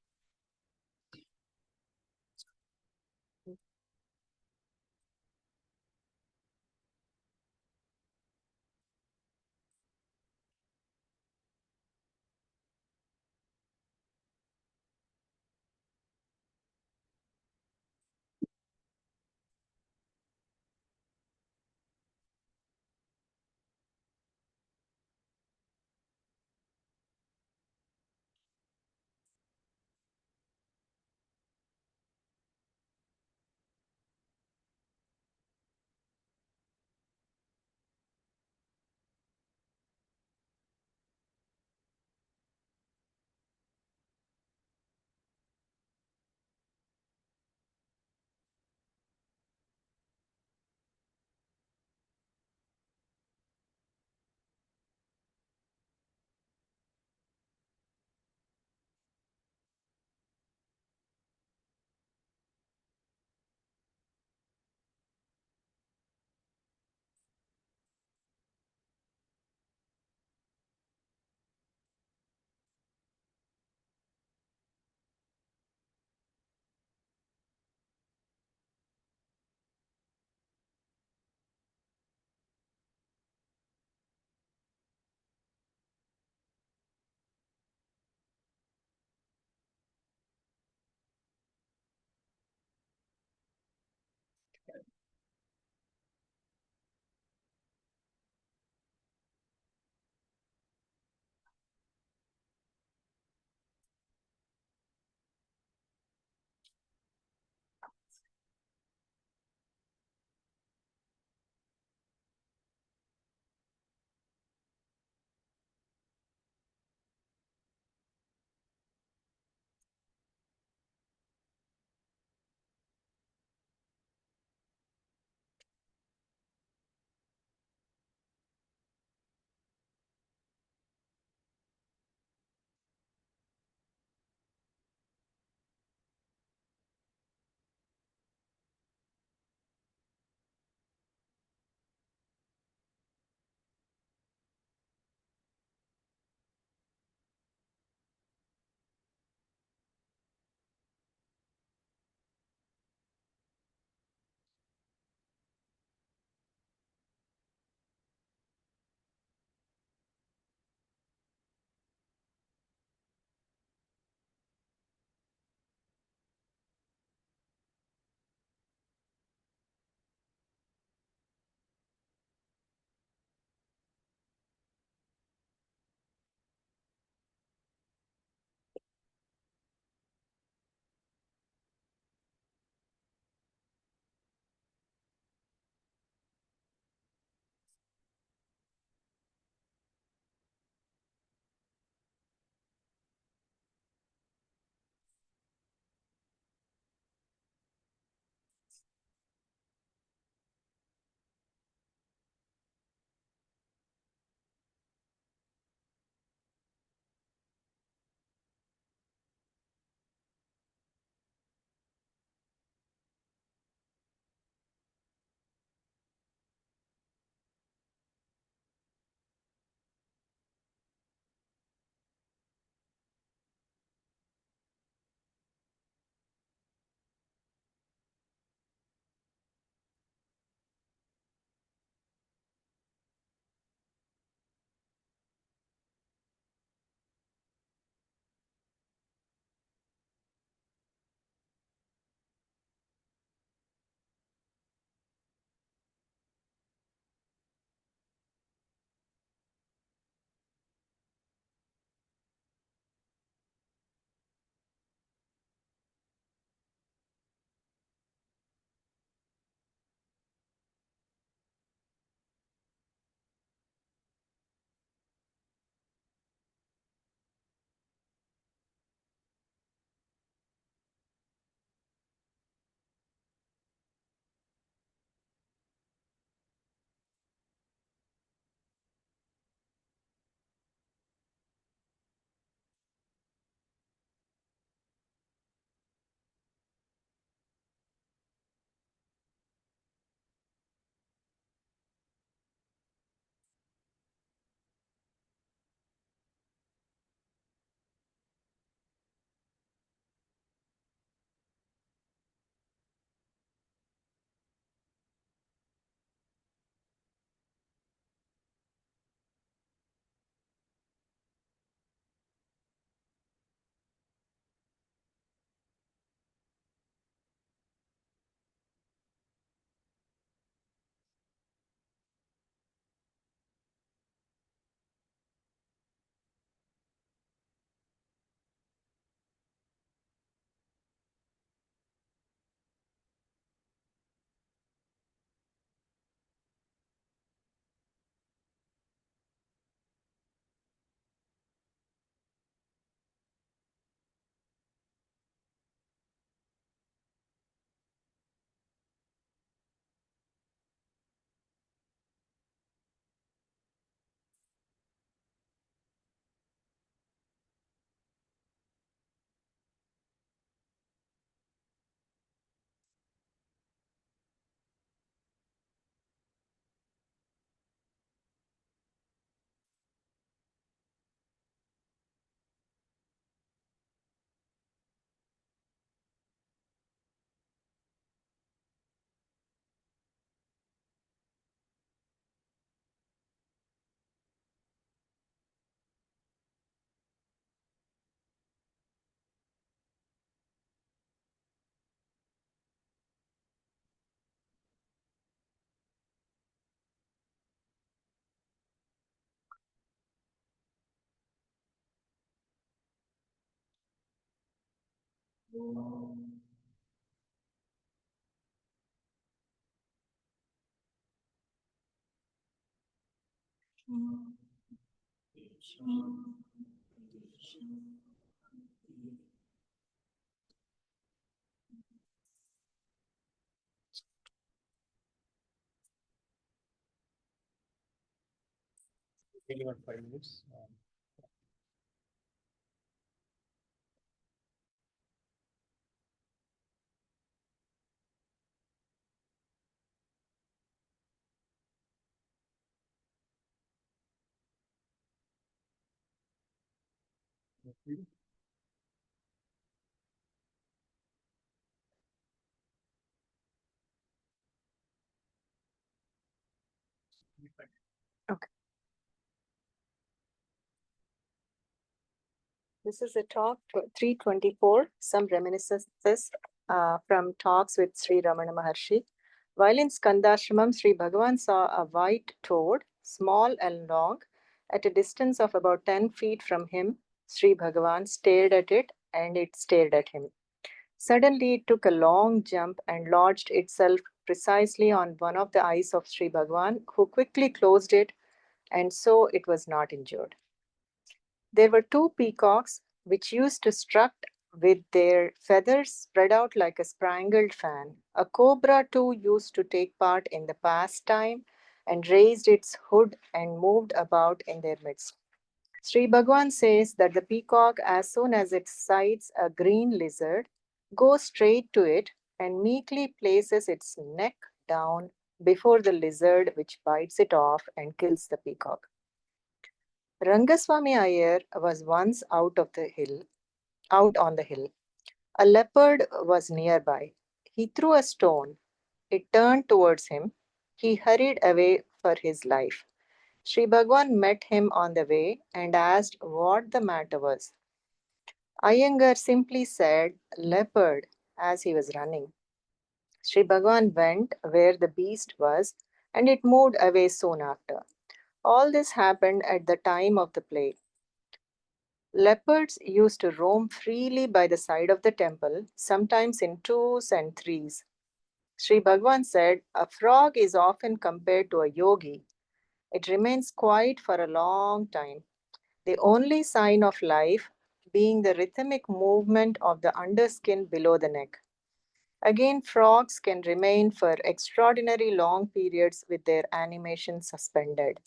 Really want 5 minutes. This is a talk 324, some reminiscences from talks with Sri Ramana Maharshi. While in Skandashramam, Sri Bhagavan saw a white toad, small and long. At a distance of about 10 feet from him, Sri Bhagavan stared at it and it stared at him. Suddenly, it took a long jump and lodged itself precisely on one of the eyes of Sri Bhagavan, who quickly closed it, and so it was not injured. There were 2 peacocks which used to strut with their feathers spread out like a spangled fan. A cobra too used to take part in the pastime and raised its hood and moved about in their midst. Sri Bhagavan says that the peacock, as soon as it sights a green lizard, goes straight to it and meekly places its neck down before the lizard, which bites it off and kills the peacock. Rangaswamy Iyer was once out on the hill. A leopard was nearby. He threw a stone. It turned towards him. He hurried away for his life. Sri Bhagwan met him on the way and asked what the matter was. Iyengar simply said, "Leopard," as he was running. Sri Bhagwan went where the beast was, and it moved away soon after. All this happened at the time of the plague. Leopards used to roam freely by the side of the temple, sometimes in 2s and 3s. Sri Bhagwan said, a frog is often compared to a yogi. It remains quiet for a long time, the only sign of life being the rhythmic movement of the underskin below the neck. Again, frogs can remain for extraordinary long periods with their animation suspended.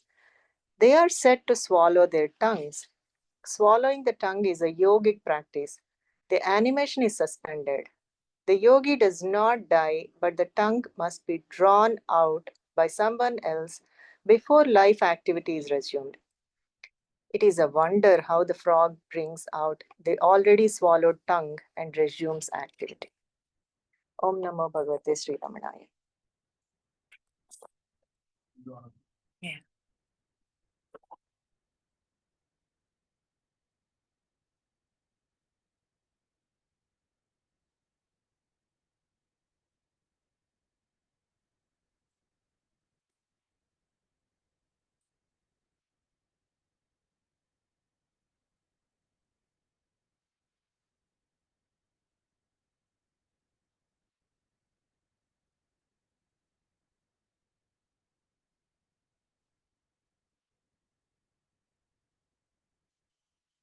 They are said to swallow their tongues. Swallowing the tongue is a yogic practice. The animation is suspended. The yogi does not die, but the tongue must be drawn out by someone else before life activity is resumed. It is a wonder how the frog brings out the already swallowed tongue and resumes activity. Om Namo Bhagavate Sri Ramanaya. Yeah.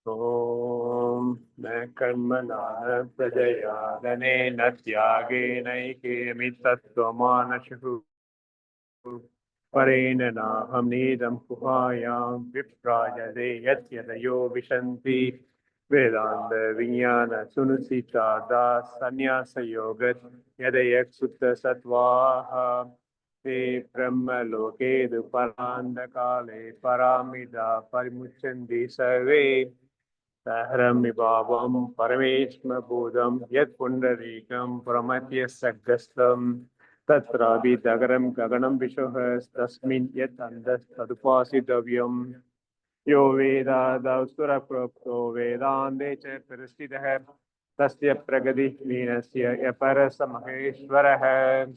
Om na karmana prajaya dhanena tyagena mitatvamanashu parena naham nidam puhayam viprajade yatyadayo vishanti Vedanta Vijnana Sunusita Das Sannyasa Yogat Yadayak Sutta Satvaha Te Brahma Loke Duparanda Kale Paramida Parimuchandi Sarve Sahram Bhavam Parameshma Bodham Yat Pundarikam Pramatya Sagastam Tatrabi Dagaram Gaganam Vishohas Tasmin Yat Andas Tadupasidavyam Yo Veda Dausura Propto Vedande Cha Prastitaha Tasya Pragati Vinasya Yaparasa Maheshwaraha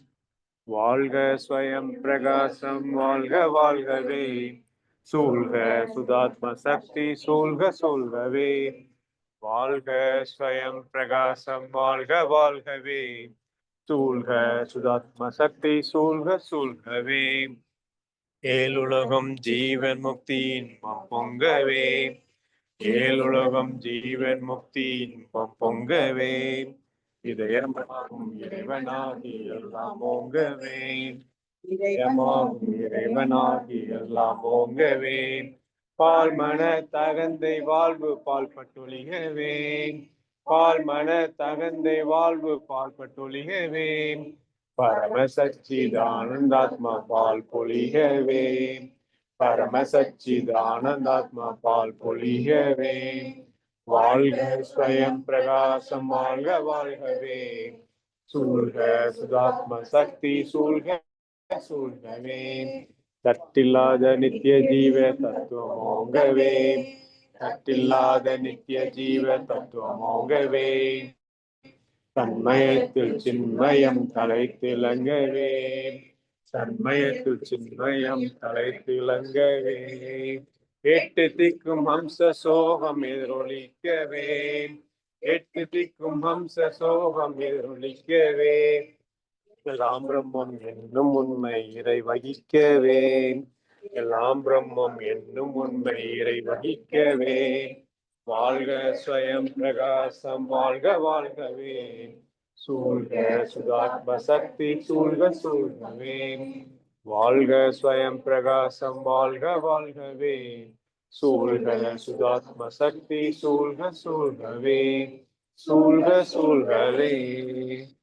Valga Swayam Pragasam Valga Valgave Sulga Sudatma Sakti Sulga Sulgave வாழ்க ஸ்வயம் பிரகாசம் வாழ்க வாழ்கவே. சூழ்க சுதாத்ம சக்தி சூழ்க சூழ்கவே. ஏழுலகம் ஜீவன் முக்தி இன்பம் பொங்கவே. ஏழுலகம் ஜீவன் முக்தி இன்பம் பொங்கவே. இதயமாகும் இறைவனாகி எல்லாம் ஓங்கவே. இதயமாகும் இறைவனாகி எல்லாம் ஓங்கவே. பால் மன தகந்தை வாழ்வு பால் பட்டொழிகவே. பால் மன தகந்தை வாழ்வு பால் பட்டொழிகவே. பரம சச்சிதானந்தாத்மா பால் பொழிகவே. பரம சச்சிதானந்தாத்மா பால் பொழிகவே. வாழ்க ஸ்வயம் பிரகாசம் வாழ்க வாழ்கவே. சூழ்க சுதாத்ம சக்தி சூழ்க சூழ்கவே. தட்டில்லாத நித்திய ஜீவ தத்துவம் ஓங்கவே. தட்டில்லாத நித்திய ஜீவ தத்துவம் ஓங்கவே. தன்மயத்தில் சின்மயம் தலைத்திலங்கவே. தன்மயத்தில் சின்மயம் தலைத்திலங்கவே. எட்டு திக்கும் ஹம்ச சோகம் எதிரொலிக்கவே. எட்டு திக்கும் ஹம்ச சோகம் எதிரொலிக்கவே. எல்லாம் பிரம்மம் என்னும் உண்மை இறை வகிக்கவே. எல்லாம் பிரம்மம் என்னும் உண்மை இறை வகிக்கவே. வாழ்க ஸ்வயம் பிரகாசம் வாழ்க வாழ்கவே. சூழ்க சுதாத்ம சக்தி சூழ்க சூழ்கவே. வாழ்க ஸ்வயம் பிரகாசம் வாழ்க வாழ்கவே. சூழ்க சுதாத்ம சக்தி சூழ்க சூழ்கவே. சூழ்க சூழ்கவே.